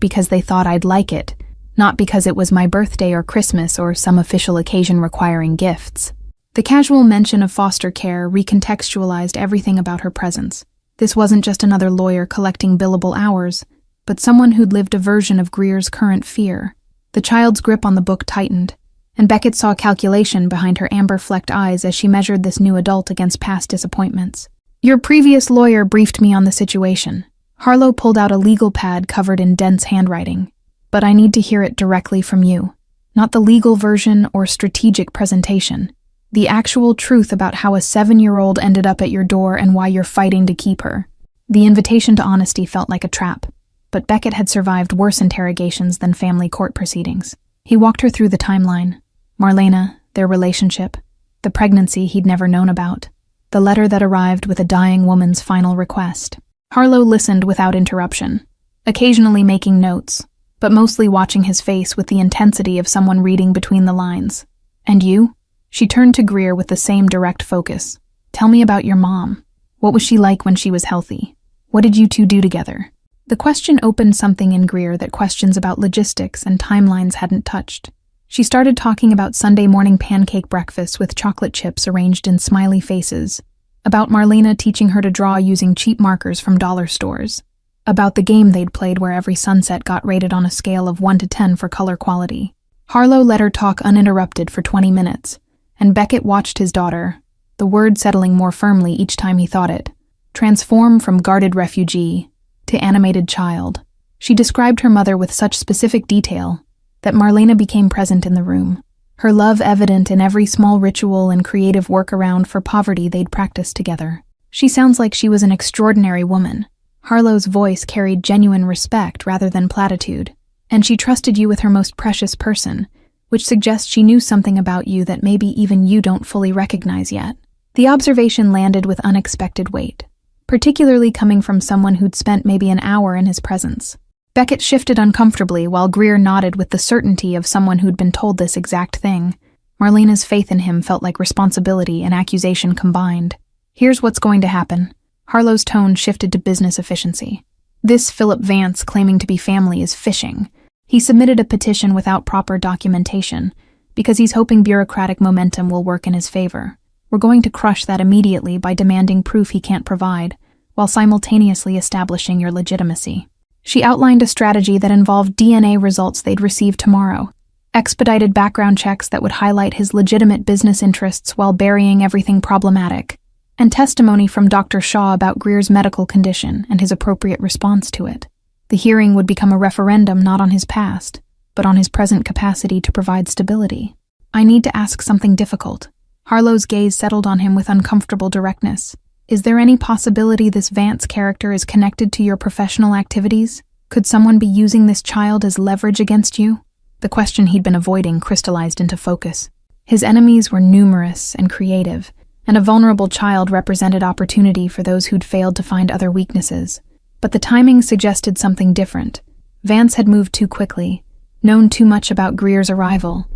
S1: because they thought I'd like it, not because it was my birthday or Christmas or some official occasion requiring gifts." The casual mention of foster care recontextualized everything about her presence. This wasn't just another lawyer collecting billable hours, but someone who'd lived a version of Greer's current fear. The child's grip on the book tightened, and Beckett saw calculation behind her amber-flecked eyes as she measured this new adult against past disappointments. "Your previous lawyer briefed me on the situation." Harlow pulled out a legal pad covered in dense handwriting. "But I need to hear it directly from you. Not the legal version or strategic presentation. The actual truth about how a 7-year-old ended up at your door and why you're fighting to keep her." The invitation to honesty felt like a trap, but Beckett had survived worse interrogations than family court proceedings. He walked her through the timeline. Marlena, their relationship, the pregnancy he'd never known about, the letter that arrived with a dying woman's final request. Harlow listened without interruption, occasionally making notes, but mostly watching his face with the intensity of someone reading between the lines. "And you?" She turned to Greer with the same direct focus. "Tell me about your mom. What was she like when she was healthy? What did you two do together?" The question opened something in Greer that questions about logistics and timelines hadn't touched. She started talking about Sunday morning pancake breakfasts with chocolate chips arranged in smiley faces, about Marlena teaching her to draw using cheap markers from dollar stores, about the game they'd played where every sunset got rated on a scale of 1 to 10 for color quality. Harlow let her talk uninterrupted for 20 minutes, and Beckett watched his daughter, the word settling more firmly each time he thought it, transform from guarded refugee to animated child. She described her mother with such specific detail that Marlena became present in the room, her love evident in every small ritual and creative workaround for poverty they'd practiced together. "She sounds like she was an extraordinary woman." Harlow's voice carried genuine respect rather than platitude. "And she trusted you with her most precious person, which suggests she knew something about you that maybe even you don't fully recognize yet." The observation landed with unexpected weight, particularly coming from someone who'd spent maybe an hour in his presence. Beckett shifted uncomfortably while Greer nodded with the certainty of someone who'd been told this exact thing. Marlena's faith in him felt like responsibility and accusation combined. "Here's what's going to happen." Harlow's tone shifted to business efficiency. "This Philip Vance claiming to be family is fishing. He submitted a petition without proper documentation because he's hoping bureaucratic momentum will work in his favor. We're going to crush that immediately by demanding proof he can't provide, while simultaneously establishing your legitimacy." She outlined a strategy that involved DNA results they'd receive tomorrow, expedited background checks that would highlight his legitimate business interests while burying everything problematic, and testimony from Dr. Shaw about Greer's medical condition and his appropriate response to it. The hearing would become a referendum not on his past, but on his present capacity to provide stability. "I need to ask something difficult." Harlow's gaze settled on him with uncomfortable directness. "Is there any possibility this Vance character is connected to your professional activities? Could someone be using this child as leverage against you?" The question he'd been avoiding crystallized into focus. His enemies were numerous and creative, and a vulnerable child represented opportunity for those who'd failed to find other weaknesses. But the timing suggested something different. Vance had moved too quickly, known too much about Greer's arrival,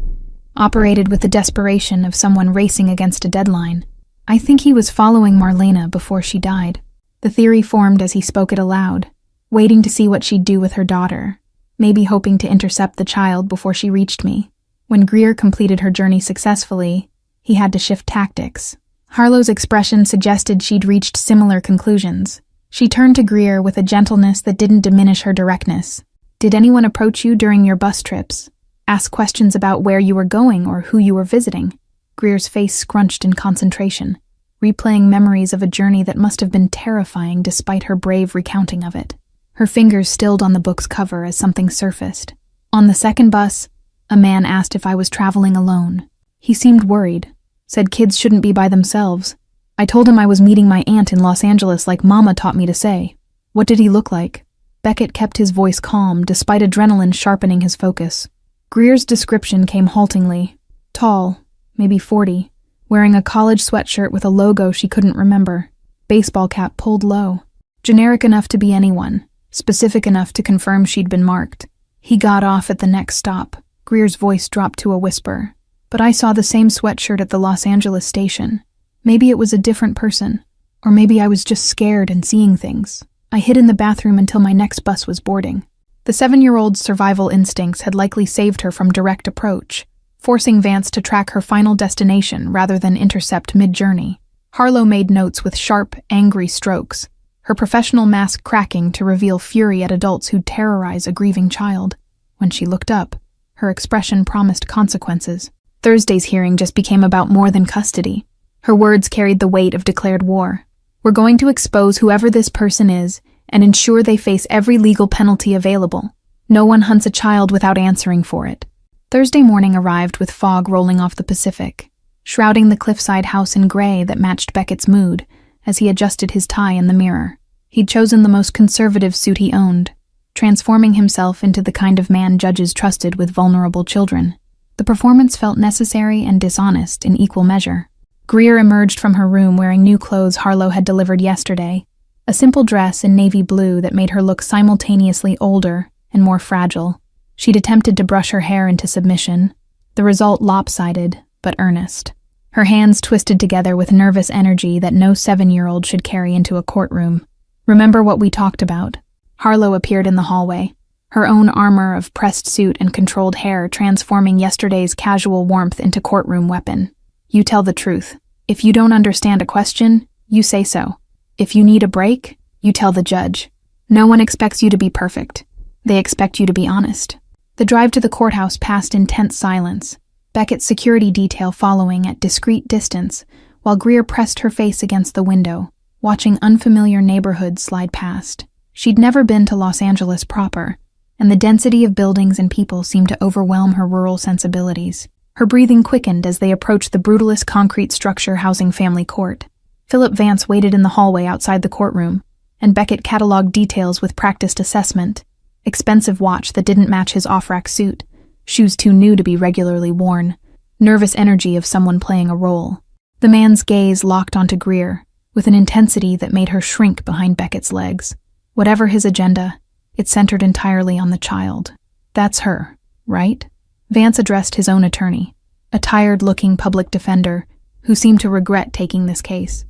S1: operated with the desperation of someone racing against a deadline. "I think he was following Marlena before she died." The theory formed as he spoke it aloud, waiting to see what she'd do with her daughter, maybe hoping to intercept the child before she reached me. When Greer completed her journey successfully, he had to shift tactics. Harlow's expression suggested she'd reached similar conclusions. She turned to Greer with a gentleness that didn't diminish her directness. "Did anyone approach you during your bus trips? Ask questions about where you were going or who you were visiting?" Greer's face scrunched in concentration, replaying memories of a journey that must have been terrifying despite her brave recounting of it. Her fingers stilled on the book's cover as something surfaced. "On the second bus, a man asked if I was traveling alone. He seemed worried, said kids shouldn't be by themselves, I told him I was meeting my aunt in Los Angeles like Mama taught me to say. What did he look like? Beckett kept his voice calm despite adrenaline sharpening his focus. Greer's description came haltingly. Tall, maybe 40, wearing a college sweatshirt with a logo she couldn't remember. Baseball cap pulled low. Generic enough to be anyone, specific enough to confirm she'd been marked. He got off at the next stop. Greer's voice dropped to a whisper. But I saw the same sweatshirt at the Los Angeles station. Maybe it was a different person. Or maybe I was just scared and seeing things. I hid in the bathroom until my next bus was boarding. The 7-year-old's survival instincts had likely saved her from direct approach, forcing Vance to track her final destination rather than intercept mid-journey. Harlow made notes with sharp, angry strokes, her professional mask cracking to reveal fury at adults who'd terrorize a grieving child. When she looked up, her expression promised consequences. Thursday's hearing just became about more than custody. Her words carried the weight of declared war. We're going to expose whoever this person is and ensure they face every legal penalty available. No one hunts a child without answering for it. Thursday morning arrived with fog rolling off the Pacific, shrouding the cliffside house in gray that matched Beckett's mood as he adjusted his tie in the mirror. He'd chosen the most conservative suit he owned, transforming himself into the kind of man judges trusted with vulnerable children. The performance felt necessary and dishonest in equal measure. Greer emerged from her room wearing new clothes Harlow had delivered yesterday, a simple dress in navy blue that made her look simultaneously older and more fragile. She'd attempted to brush her hair into submission, the result lopsided but earnest. Her hands twisted together with nervous energy that no 7-year-old should carry into a courtroom. Remember what we talked about? Harlow appeared in the hallway, her own armor of pressed suit and controlled hair transforming yesterday's casual warmth into courtroom weapon. You tell the truth. If you don't understand a question, you say so. If you need a break, you tell the judge. No one expects you to be perfect. They expect you to be honest. The drive to the courthouse passed in tense silence, Beckett's security detail following at discreet distance, while Greer pressed her face against the window, watching unfamiliar neighborhoods slide past. She'd never been to Los Angeles proper, and the density of buildings and people seemed to overwhelm her rural sensibilities. Her breathing quickened as they approached the brutalist concrete structure housing family court. Philip Vance waited in the hallway outside the courtroom, and Beckett cataloged details with practiced assessment. Expensive watch that didn't match his off-rack suit, shoes too new to be regularly worn, nervous energy of someone playing a role. The man's gaze locked onto Greer, with an intensity that made her shrink behind Beckett's legs. Whatever his agenda, it centered entirely on the child. That's her, right? Vance addressed his own attorney, a tired-looking public defender who seemed to regret taking this case.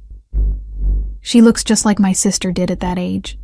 S1: She looks just like my sister did at that age.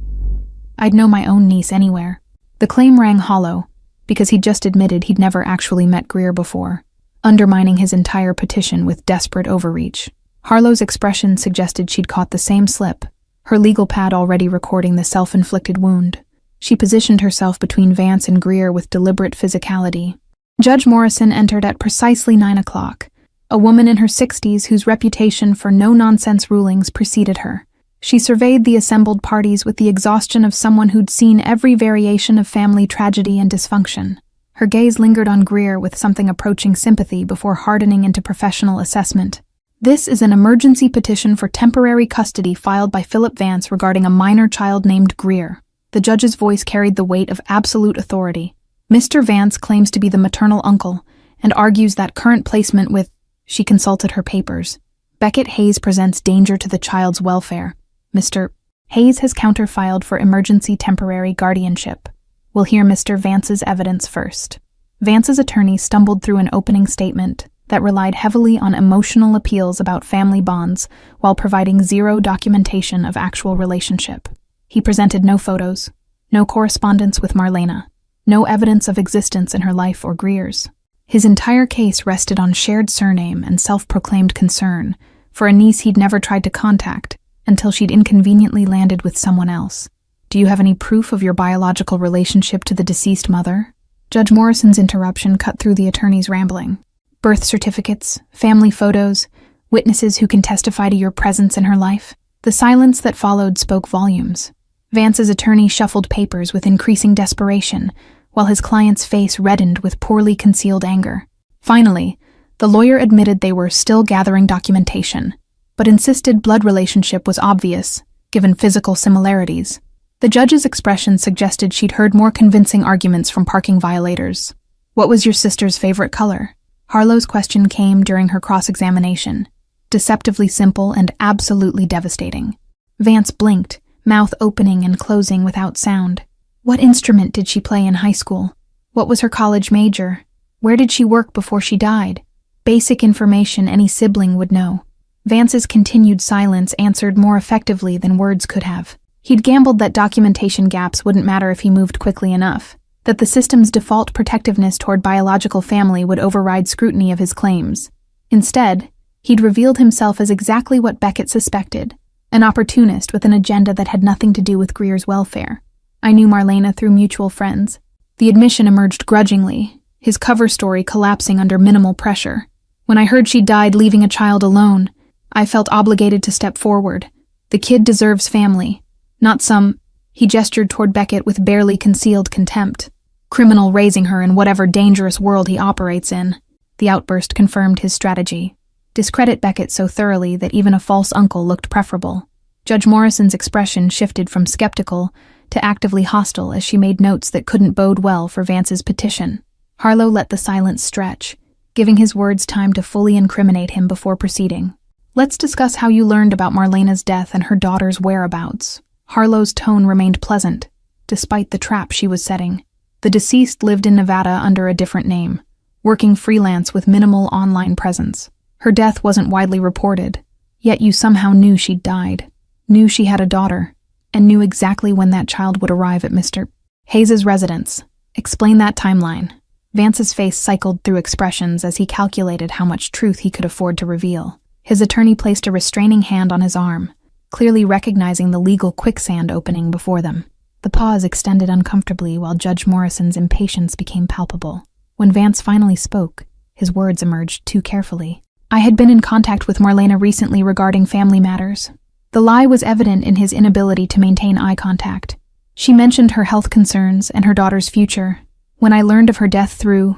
S1: I'd know my own niece anywhere. The claim rang hollow, because he'd just admitted he'd never actually met Greer before, undermining his entire petition with desperate overreach. Harlow's expression suggested she'd caught the same slip, her legal pad already recording the self-inflicted wound. She positioned herself between Vance and Greer with deliberate physicality. Judge Morrison entered at precisely 9 o'clock, a woman in her 60s whose reputation for no-nonsense rulings preceded her. She surveyed the assembled parties with the exhaustion of someone who'd seen every variation of family tragedy and dysfunction. Her gaze lingered on Greer with something approaching sympathy before hardening into professional assessment. This is an emergency petition for temporary custody filed by Philip Vance regarding a minor child named Greer. The judge's voice carried the weight of absolute authority. Mr. Vance claims to be the maternal uncle and argues that current placement with... She consulted her papers. Beckett Hayes presents danger to the child's welfare. Mr. Hayes has counterfiled for emergency temporary guardianship. We'll hear Mr. Vance's evidence first. Vance's attorney stumbled through an opening statement that relied heavily on emotional appeals about family bonds while providing zero documentation of actual relationship. He presented no photos, no correspondence with Marlena, no evidence of existence in her life or Greer's. His entire case rested on shared surname and self-proclaimed concern for a niece he'd never tried to contact until she'd inconveniently landed with someone else. Do you have any proof of your biological relationship to the deceased mother? Judge Morrison's interruption cut through the attorney's rambling. Birth certificates, family photos, witnesses who can testify to your presence in her life. The silence that followed spoke volumes. Vance's attorney shuffled papers with increasing desperation, while his client's face reddened with poorly concealed anger. Finally, the lawyer admitted they were still gathering documentation, but insisted blood relationship was obvious, given physical similarities. The judge's expression suggested she'd heard more convincing arguments from parking violators. What was your sister's favorite color? Harlow's question came during her cross-examination. Deceptively simple and absolutely devastating. Vance blinked, mouth opening and closing without sound. What instrument did she play in high school? What was her college major? Where did she work before she died? Basic information any sibling would know. Vance's continued silence answered more effectively than words could have. He'd gambled that documentation gaps wouldn't matter if he moved quickly enough, that the system's default protectiveness toward biological family would override scrutiny of his claims. Instead, he'd revealed himself as exactly what Beckett suspected, an opportunist with an agenda that had nothing to do with Greer's welfare. I knew Marlena through mutual friends. The admission emerged grudgingly, his cover story collapsing under minimal pressure. When I heard she died leaving a child alone, I felt obligated to step forward. The kid deserves family, not some, he gestured toward Beckett with barely concealed contempt, criminal raising her in whatever dangerous world he operates in. The outburst confirmed his strategy. Discredit Beckett so thoroughly that even a false uncle looked preferable. Judge Morrison's expression shifted from skeptical to actively hostile as she made notes that couldn't bode well for Vance's petition. Harlow let the silence stretch, giving his words time to fully incriminate him before proceeding. Let's discuss how you learned about Marlena's death and her daughter's whereabouts. Harlow's tone remained pleasant, despite the trap she was setting. The deceased lived in Nevada under a different name, working freelance with minimal online presence. Her death wasn't widely reported, yet you somehow knew she'd died, knew she had a daughter, and knew exactly when that child would arrive at Mr. Hayes's residence. Explain that timeline. Vance's face cycled through expressions as he calculated how much truth he could afford to reveal. His attorney placed a restraining hand on his arm, clearly recognizing the legal quicksand opening before them. The pause extended uncomfortably while Judge Morrison's impatience became palpable. When Vance finally spoke, his words emerged too carefully. I had been in contact with Marlena recently regarding family matters. The lie was evident in his inability to maintain eye contact. She mentioned her health concerns and her daughter's future. When I learned of her death through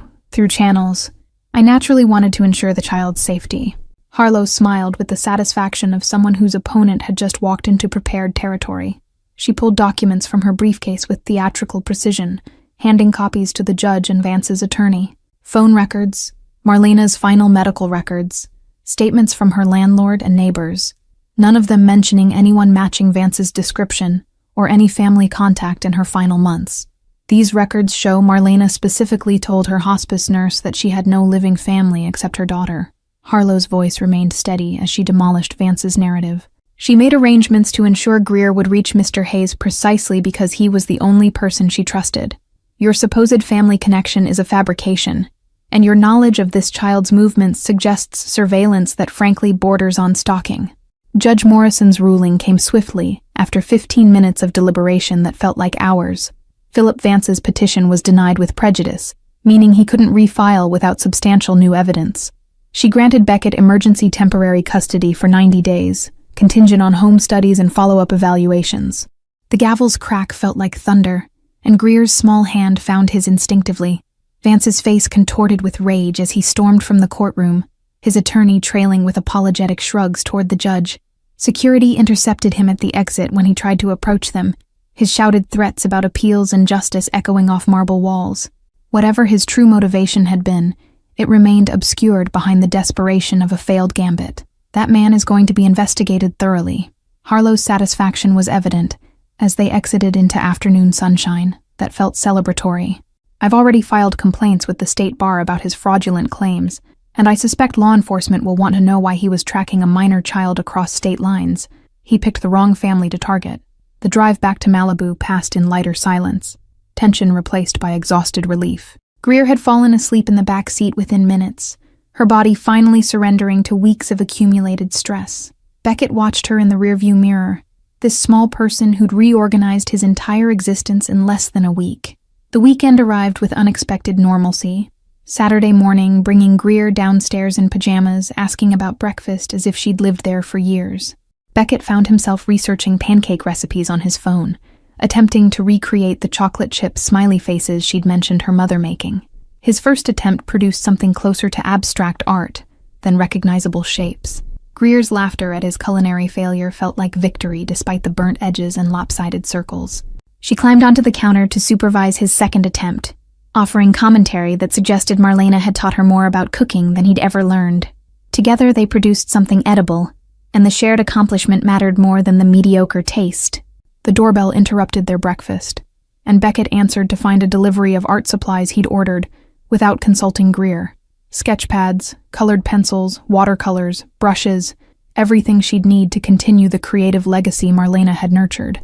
S1: channels, I naturally wanted to ensure the child's safety. Harlow smiled with the satisfaction of someone whose opponent had just walked into prepared territory. She pulled documents from her briefcase with theatrical precision, handing copies to the judge and Vance's attorney. Phone records, Marlena's final medical records, statements from her landlord and neighbors, none of them mentioning anyone matching Vance's description or any family contact in her final months. These records show Marlena specifically told her hospice nurse that she had no living family except her daughter. Harlow's voice remained steady as she demolished Vance's narrative. She made arrangements to ensure Greer would reach Mr. Hayes precisely because he was the only person she trusted. Your supposed family connection is a fabrication, and your knowledge of this child's movements suggests surveillance that frankly borders on stalking. Judge Morrison's ruling came swiftly, after 15 minutes of deliberation that felt like hours. Philip Vance's petition was denied with prejudice, meaning he couldn't refile without substantial new evidence. She granted Beckett emergency temporary custody for 90 days, contingent on home studies and follow-up evaluations. The gavel's crack felt like thunder, and Greer's small hand found his instinctively. Vance's face contorted with rage as he stormed from the courtroom, his attorney trailing with apologetic shrugs toward the judge. Security intercepted him at the exit when he tried to approach them, his shouted threats about appeals and justice echoing off marble walls. Whatever his true motivation had been, it remained obscured behind the desperation of a failed gambit. That man is going to be investigated thoroughly. Harlow's satisfaction was evident as they exited into afternoon sunshine that felt celebratory. I've already filed complaints with the state bar about his fraudulent claims, and I suspect law enforcement will want to know why he was tracking a minor child across state lines. He picked the wrong family to target. The drive back to Malibu passed in lighter silence, tension replaced by exhausted relief. Greer had fallen asleep in the back seat within minutes, her body finally surrendering to weeks of accumulated stress. Beckett watched her in the rearview mirror, this small person who'd reorganized his entire existence in less than a week. The weekend arrived with unexpected normalcy. Saturday morning, bringing Greer downstairs in pajamas, asking about breakfast as if she'd lived there for years. Beckett found himself researching pancake recipes on his phone, attempting to recreate the chocolate chip smiley faces she'd mentioned her mother making. His first attempt produced something closer to abstract art than recognizable shapes. Greer's laughter at his culinary failure felt like victory despite the burnt edges and lopsided circles. She climbed onto the counter to supervise his second attempt, offering commentary that suggested Marlena had taught her more about cooking than he'd ever learned. Together they produced something edible, and the shared accomplishment mattered more than the mediocre taste. The doorbell interrupted their breakfast, and Beckett answered to find a delivery of art supplies he'd ordered without consulting Greer. Sketch pads, colored pencils, watercolors, brushes, everything she'd need to continue the creative legacy Marlena had nurtured.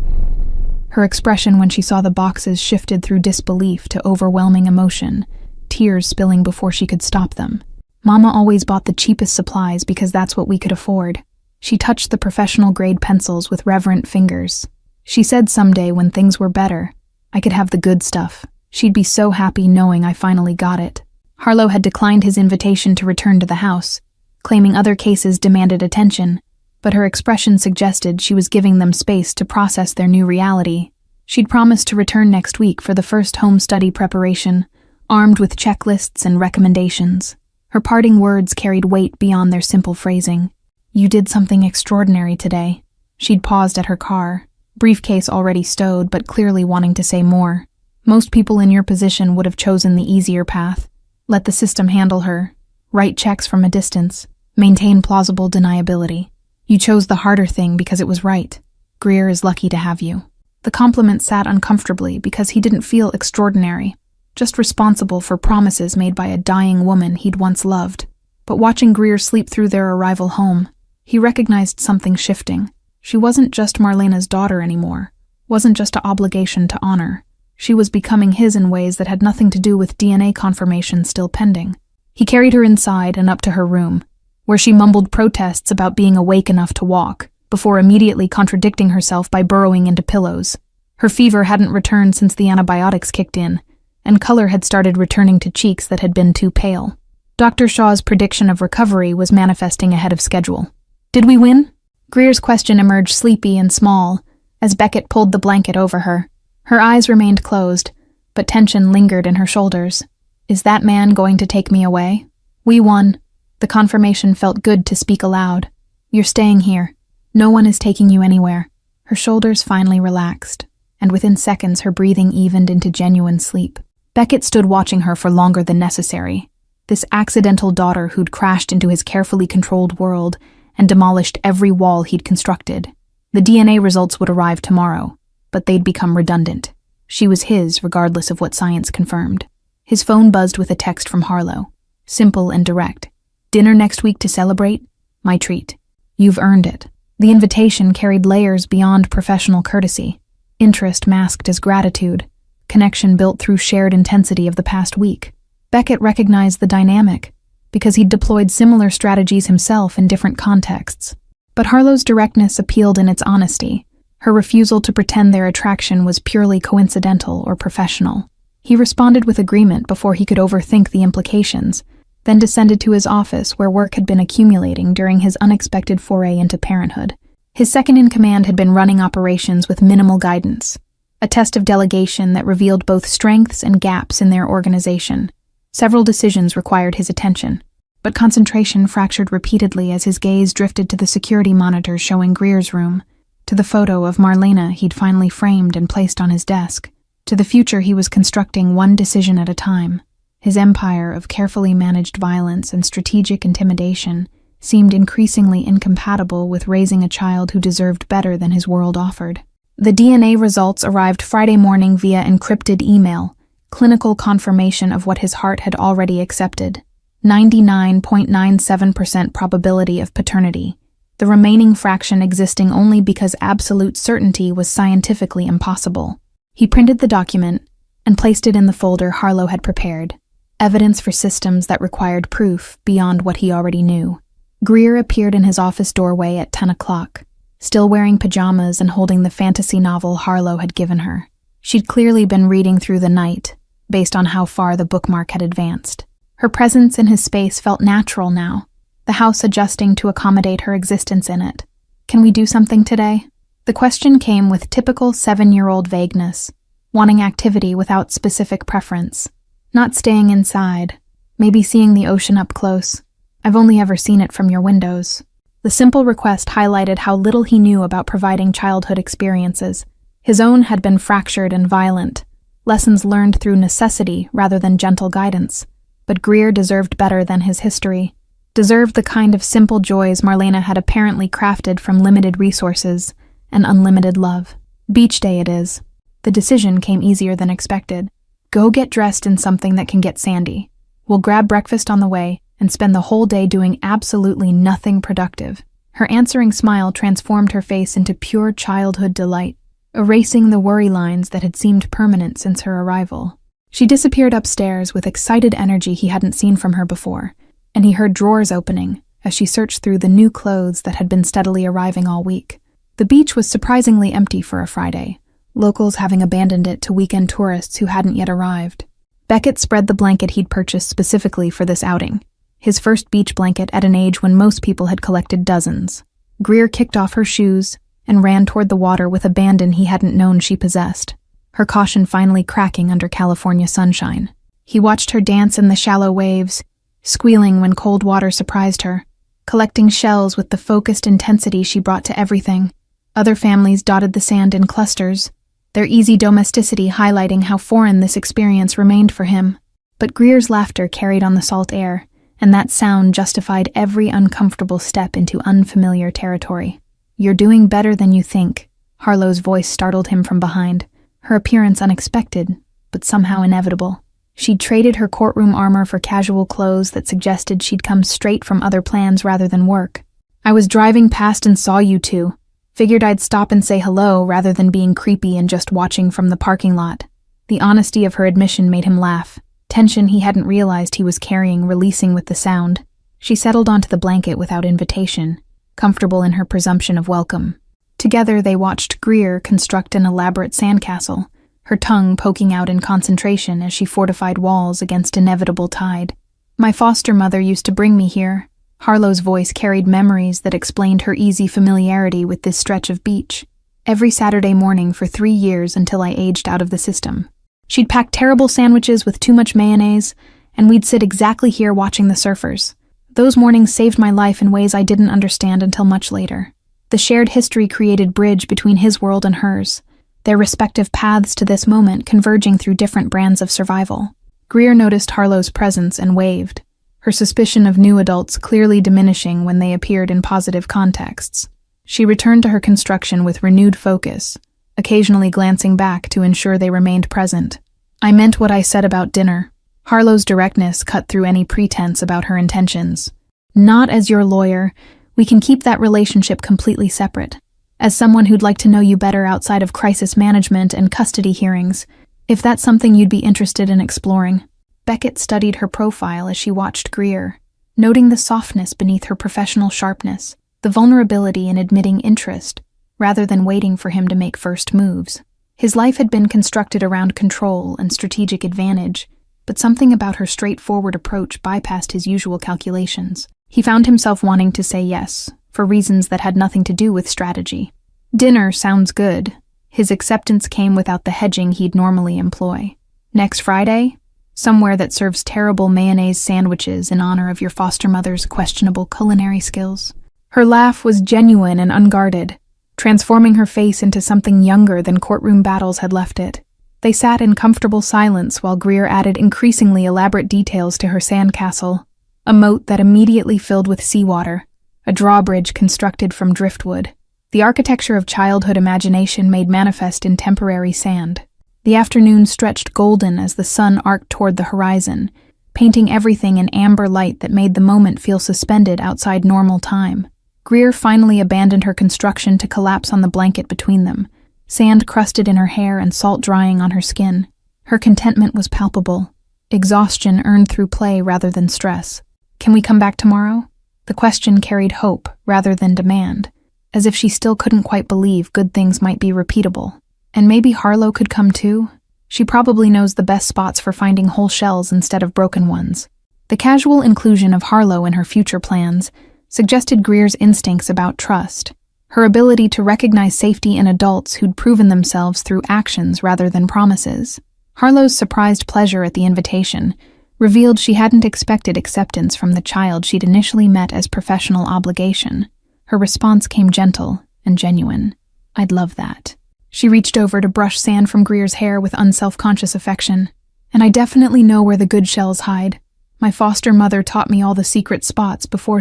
S1: Her expression when she saw the boxes shifted through disbelief to overwhelming emotion, tears spilling before she could stop them. Mama always bought the cheapest supplies because that's what we could afford. She touched the professional-grade pencils with reverent fingers. She said someday when things were better, I could have the good stuff. She'd be so happy knowing I finally got it. Harlow had declined his invitation to return to the house, claiming other cases demanded attention, but her expression suggested she was giving them space to process their new reality. She'd promised to return next week for the first home study preparation, armed with checklists and recommendations. Her parting words carried weight beyond their simple phrasing. You did something extraordinary today. She'd paused at her car, briefcase already stowed but clearly wanting to say more. Most people in your position would have chosen the easier path. Let the system handle her, write checks from a distance, maintain plausible deniability. You chose the harder thing because it was right. Greer is lucky to have you. The compliment sat uncomfortably because he didn't feel extraordinary, just responsible for promises made by a dying woman he'd once loved. But watching Greer sleep through their arrival home, he recognized something shifting. She wasn't just Marlena's daughter anymore, wasn't just an obligation to honor. She was becoming his in ways that had nothing to do with DNA confirmation still pending. He carried her inside and up to her room, where she mumbled protests about being awake enough to walk, before immediately contradicting herself by burrowing into pillows. Her fever hadn't returned since the antibiotics kicked in, and color had started returning to cheeks that had been too pale. Dr. Shaw's prediction of recovery was manifesting ahead of schedule. Did we win? Greer's question emerged sleepy and small, as Beckett pulled the blanket over her. Her eyes remained closed, but tension lingered in her shoulders. Is that man going to take me away? We won. The confirmation felt good to speak aloud. You're staying here. No one is taking you anywhere. Her shoulders finally relaxed, and within seconds her breathing evened into genuine sleep. Beckett stood watching her for longer than necessary. This accidental daughter who'd crashed into his carefully controlled world and demolished every wall he'd constructed. The DNA results would arrive tomorrow, but they'd become redundant. She was his, regardless of what science confirmed. His phone buzzed with a text from Harlow. Simple and direct. Dinner next week to celebrate? My treat. You've earned it. The invitation carried layers beyond professional courtesy. Interest masked as gratitude. Connection built through shared intensity of the past week. Beckett recognized the dynamic, because he'd deployed similar strategies himself in different contexts. But Harlow's directness appealed in its honesty. Her refusal to pretend their attraction was purely coincidental or professional. He responded with agreement before he could overthink the implications, then descended to his office where work had been accumulating during his unexpected foray into parenthood. His second-in-command had been running operations with minimal guidance, a test of delegation that revealed both strengths and gaps in their organization. Several decisions required his attention, but concentration fractured repeatedly as his gaze drifted to the security monitors showing Greer's room, to the photo of Marlena he'd finally framed and placed on his desk, to the future he was constructing one decision at a time. His empire of carefully managed violence and strategic intimidation seemed increasingly incompatible with raising a child who deserved better than his world offered. The DNA results arrived Friday morning via encrypted email, clinical confirmation of what his heart had already accepted. 99.97% probability of paternity, the remaining fraction existing only because absolute certainty was scientifically impossible. He printed the document and placed it in the folder Harlow had prepared, evidence for systems that required proof beyond what he already knew. Greer appeared in his office doorway at 10 o'clock, still wearing pajamas and holding the fantasy novel Harlow had given her. She'd clearly been reading through the night, based on how far the bookmark had advanced. Her presence in his space felt natural now, the house adjusting to accommodate her existence in it. Can we do something today? The question came with typical 7-year-old vagueness, wanting activity without specific preference. Not staying inside, maybe seeing the ocean up close. I've only ever seen it from your windows. The simple request highlighted how little he knew about providing childhood experiences. His own had been fractured and violent, lessons learned through necessity rather than gentle guidance. But Greer deserved better than his history, deserved the kind of simple joys Marlena had apparently crafted from limited resources and unlimited love. Beach day it is. The decision came easier than expected. Go get dressed in something that can get sandy. We'll grab breakfast on the way and spend the whole day doing absolutely nothing productive. Her answering smile transformed her face into pure childhood delight, erasing the worry lines that had seemed permanent since her arrival. She disappeared upstairs with excited energy he hadn't seen from her before, and he heard drawers opening as she searched through the new clothes that had been steadily arriving all week. The beach was surprisingly empty for a Friday, locals having abandoned it to weekend tourists who hadn't yet arrived. Beckett spread the blanket he'd purchased specifically for this outing, his first beach blanket at an age when most people had collected dozens. Greer kicked off her shoes and ran toward the water with abandon he hadn't known she possessed, her caution finally cracking under California sunshine. He watched her dance in the shallow waves, squealing when cold water surprised her, collecting shells with the focused intensity she brought to everything. Other families dotted the sand in clusters, their easy domesticity highlighting how foreign this experience remained for him. But Greer's laughter carried on the salt air, and that sound justified every uncomfortable step into unfamiliar territory. "You're doing better than you think," Harlow's voice startled him from behind, her appearance unexpected, but somehow inevitable. She'd traded her courtroom armor for casual clothes that suggested she'd come straight from other plans rather than work. "I was driving past and saw you two. Figured I'd stop and say hello rather than being creepy and just watching from the parking lot." The honesty of her admission made him laugh, tension he hadn't realized he was carrying releasing with the sound. She settled onto the blanket without invitation, comfortable in her presumption of welcome. Together they watched Greer construct an elaborate sandcastle, her tongue poking out in concentration as she fortified walls against inevitable tide. "My foster mother used to bring me here." Harlow's voice carried memories that explained her easy familiarity with this stretch of beach. "Every Saturday morning for 3 years until I aged out of the system. She'd pack terrible sandwiches with too much mayonnaise, and we'd sit exactly here watching the surfers. Those mornings saved my life in ways I didn't understand until much later." The shared history created bridge between his world and hers, their respective paths to this moment converging through different brands of survival. Greer noticed Harlow's presence and waved, her suspicion of new adults clearly diminishing when they appeared in positive contexts. She returned to her construction with renewed focus, occasionally glancing back to ensure they remained present. "I meant what I said about dinner." Harlow's directness cut through any pretense about her intentions. "Not as your lawyer. We can keep that relationship completely separate. As someone who'd like to know you better outside of crisis management and custody hearings, if that's something you'd be interested in exploring." Beckett studied her profile as she watched Greer, noting the softness beneath her professional sharpness, the vulnerability in admitting interest, rather than waiting for him to make first moves. His life had been constructed around control and strategic advantage, but something about her straightforward approach bypassed his usual calculations. He found himself wanting to say yes, for reasons that had nothing to do with strategy. "Dinner sounds good." His acceptance came without the hedging he'd normally employ. "Next Friday? Somewhere that serves terrible mayonnaise sandwiches in honor of your foster mother's questionable culinary skills." Her laugh was genuine and unguarded, transforming her face into something younger than courtroom battles had left it. They sat in comfortable silence while Greer added increasingly elaborate details to her sandcastle, a moat that immediately filled with seawater, a drawbridge constructed from driftwood, the architecture of childhood imagination made manifest in temporary sand. The afternoon stretched golden as the sun arced toward the horizon, painting everything in amber light that made the moment feel suspended outside normal time. Greer finally abandoned her construction to collapse on the blanket between them, sand crusted in her hair and salt drying on her skin. Her contentment was palpable, exhaustion earned through play rather than stress. "Can we come back tomorrow?" The question carried hope rather than demand, as if she still couldn't quite believe good things might be repeatable. And maybe Harlow could come too? She probably knows the best spots for finding whole shells instead of broken ones. The casual inclusion of Harlow in her future plans suggested Greer's instincts about trust, her ability to recognize safety in adults who'd proven themselves through actions rather than promises. Harlow's surprised pleasure at the invitation revealed she hadn't expected acceptance from the child she'd initially met as professional obligation. Her response came gentle and genuine. "I'd love that." She reached over to brush sand from Greer's hair with unself-conscious affection. "And I definitely know where the good shells hide. My foster mother taught me all the secret spots before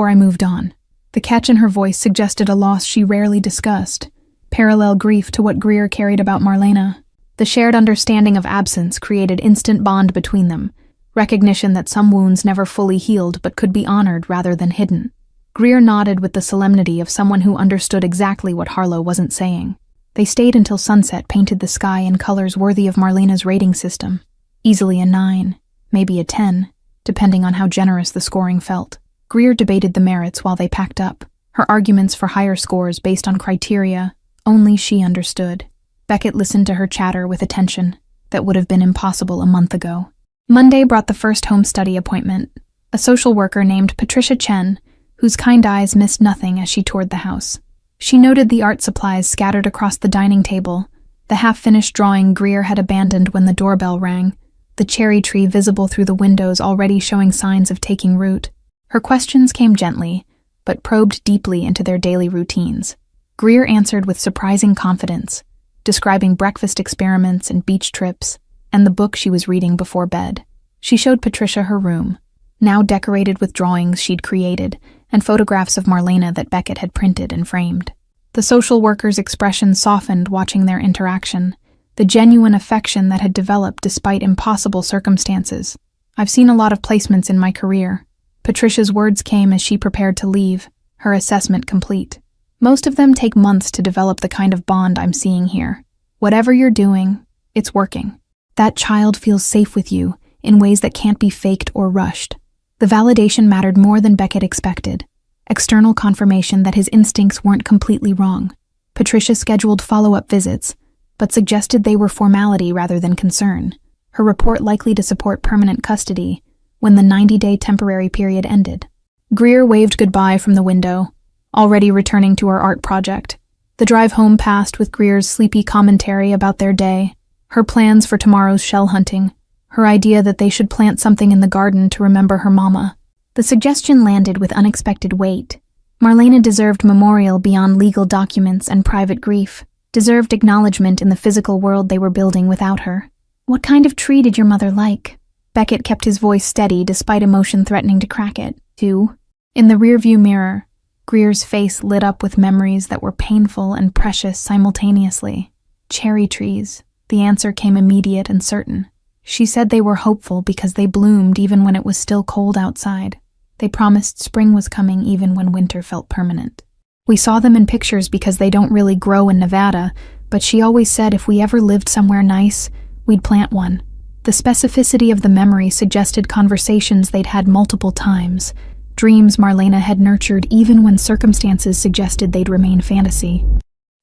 S1: I moved on." The catch in her voice suggested a loss she rarely discussed, parallel grief to what Greer carried about Marlena. The shared understanding of absence created instant bond between them, recognition that some wounds never fully healed but could be honored rather than hidden. Greer nodded with the solemnity of someone who understood exactly what Harlow wasn't saying. They stayed until sunset painted the sky in colors worthy of Marlena's rating system. Easily a 9, maybe a 10, depending on how generous the scoring felt. Greer debated the merits while they packed up, her arguments for higher scores based on criteria only she understood. Beckett listened to her chatter with attention that would have been impossible a month ago. Monday brought the first home study appointment, a social worker named Patricia Chen, whose kind eyes missed nothing as she toured the house. She noted the art supplies scattered across the dining table, the half-finished drawing Greer had abandoned when the doorbell rang, the cherry tree visible through the windows already showing signs of taking root. Her questions came gently, but probed deeply into their daily routines. Greer answered with surprising confidence, describing breakfast experiments and beach trips, and the book she was reading before bed. She showed Patricia her room, now decorated with drawings she'd created and photographs of Marlena that Beckett had printed and framed. The social worker's expression softened watching their interaction, the genuine affection that had developed despite impossible circumstances. "I've seen a lot of placements in my career." Patricia's words came as she prepared to leave, her assessment complete. "Most of them take months to develop the kind of bond I'm seeing here. Whatever you're doing, it's working. That child feels safe with you in ways that can't be faked or rushed." The validation mattered more than Beckett expected, external confirmation that his instincts weren't completely wrong. Patricia scheduled follow-up visits, but suggested they were formality rather than concern, her report likely to support permanent custody when the 90-day temporary period ended. Greer waved goodbye from the window, already returning to her art project. The drive home passed with Greer's sleepy commentary about their day, her plans for tomorrow's shell hunting, her idea that they should plant something in the garden to remember her mama. The suggestion landed with unexpected weight. Marlena deserved memorial beyond legal documents and private grief, deserved acknowledgement in the physical world they were building without her. "What kind of tree did your mother like?" Beckett kept his voice steady despite emotion threatening to crack it. "2." In the rearview mirror, Greer's face lit up with memories that were painful and precious simultaneously. "Cherry trees." The answer came immediate and certain. She said they were hopeful because they bloomed even when it was still cold outside. They promised spring was coming even when winter felt permanent. "We saw them in pictures because they don't really grow in Nevada, but she always said if we ever lived somewhere nice, we'd plant one." The specificity of the memory suggested conversations they'd had multiple times, dreams Marlena had nurtured even when circumstances suggested they'd remain fantasy.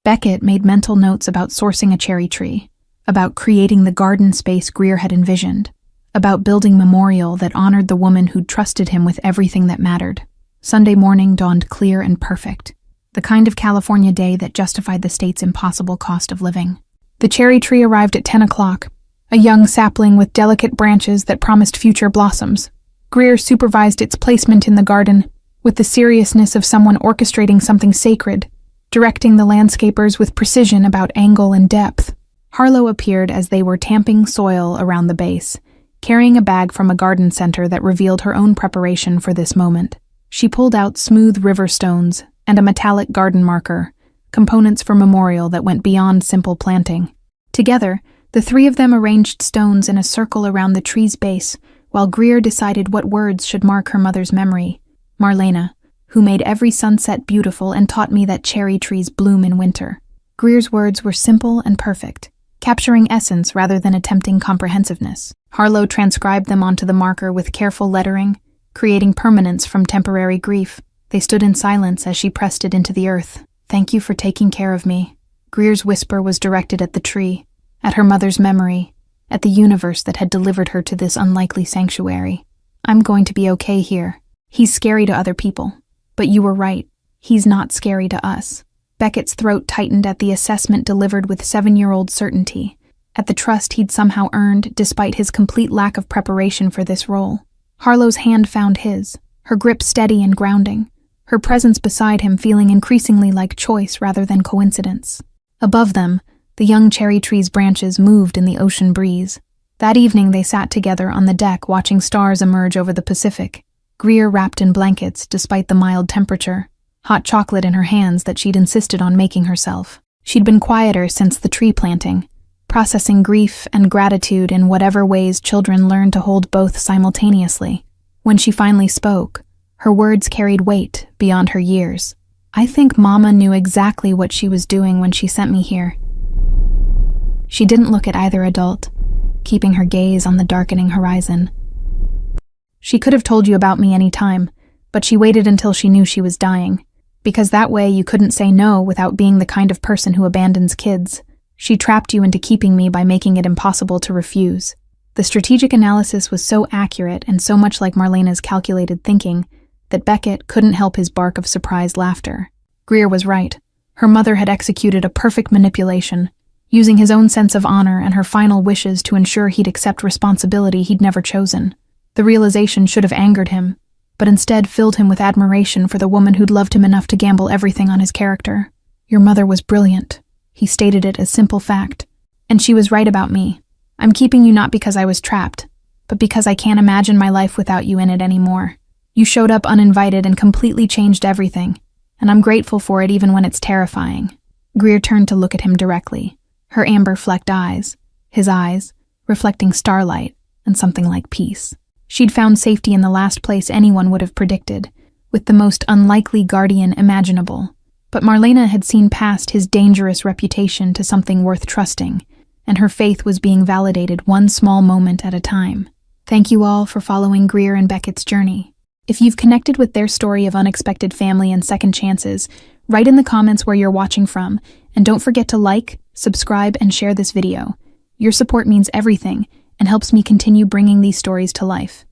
S1: Beckett made mental notes about sourcing a cherry tree, about creating the garden space Greer had envisioned, about building memorial that honored the woman who'd trusted him with everything that mattered. Sunday morning dawned clear and perfect, the kind of California day that justified the state's impossible cost of living. The cherry tree arrived at 10 o'clock, a young sapling with delicate branches that promised future blossoms. Greer supervised its placement in the garden, with the seriousness of someone orchestrating something sacred, directing the landscapers with precision about angle and depth. Harlow appeared as they were tamping soil around the base, carrying a bag from a garden center that revealed her own preparation for this moment. She pulled out smooth river stones and a metallic garden marker, components for memorial that went beyond simple planting. Together, the three of them arranged stones in a circle around the tree's base, while Greer decided what words should mark her mother's memory. "Marlena, who made every sunset beautiful and taught me that cherry trees bloom in winter." Greer's words were simple and perfect, capturing essence rather than attempting comprehensiveness. Harlow transcribed them onto the marker with careful lettering, creating permanence from temporary grief. They stood in silence as she pressed it into the earth. "Thank you for taking care of me." Greer's whisper was directed at the tree, at her mother's memory, at the universe that had delivered her to this unlikely sanctuary. "I'm going to be okay here. He's scary to other people, but you were right. He's not scary to us." Beckett's throat tightened at the assessment delivered with 7-year-old certainty, at the trust he'd somehow earned despite his complete lack of preparation for this role. Harlow's hand found his, her grip steady and grounding, her presence beside him feeling increasingly like choice rather than coincidence. Above them, the young cherry tree's branches moved in the ocean breeze. That evening they sat together on the deck watching stars emerge over the Pacific, Greer wrapped in blankets despite the mild temperature, hot chocolate in her hands that she'd insisted on making herself. She'd been quieter since the tree planting, processing grief and gratitude in whatever ways children learn to hold both simultaneously. When she finally spoke, her words carried weight beyond her years. "I think Mama knew exactly what she was doing when she sent me here." She didn't look at either adult, keeping her gaze on the darkening horizon. "She could have told you about me any time, but she waited until she knew she was dying, because that way you couldn't say no without being the kind of person who abandons kids. She trapped you into keeping me by making it impossible to refuse." The strategic analysis was so accurate and so much like Marlena's calculated thinking that Beckett couldn't help his bark of surprised laughter. Greer was right. Her mother had executed a perfect manipulation, using his own sense of honor and her final wishes to ensure he'd accept responsibility he'd never chosen. The realization should have angered him, but instead filled him with admiration for the woman who'd loved him enough to gamble everything on his character. "Your mother was brilliant." He stated it as simple fact. "And she was right about me. I'm keeping you not because I was trapped, but because I can't imagine my life without you in it anymore. You showed up uninvited and completely changed everything, and I'm grateful for it even when it's terrifying." Greer turned to look at him directly, her amber-flecked eyes, his eyes reflecting starlight and something like peace. She'd found safety in the last place anyone would have predicted, with the most unlikely guardian imaginable. But Marlena had seen past his dangerous reputation to something worth trusting, and her faith was being validated one small moment at a time. Thank you all for following Greer and Beckett's journey. If you've connected with their story of unexpected family and second chances, write in the comments where you're watching from, and don't forget to like, subscribe, and share this video. Your support means everything and helps me continue bringing these stories to life.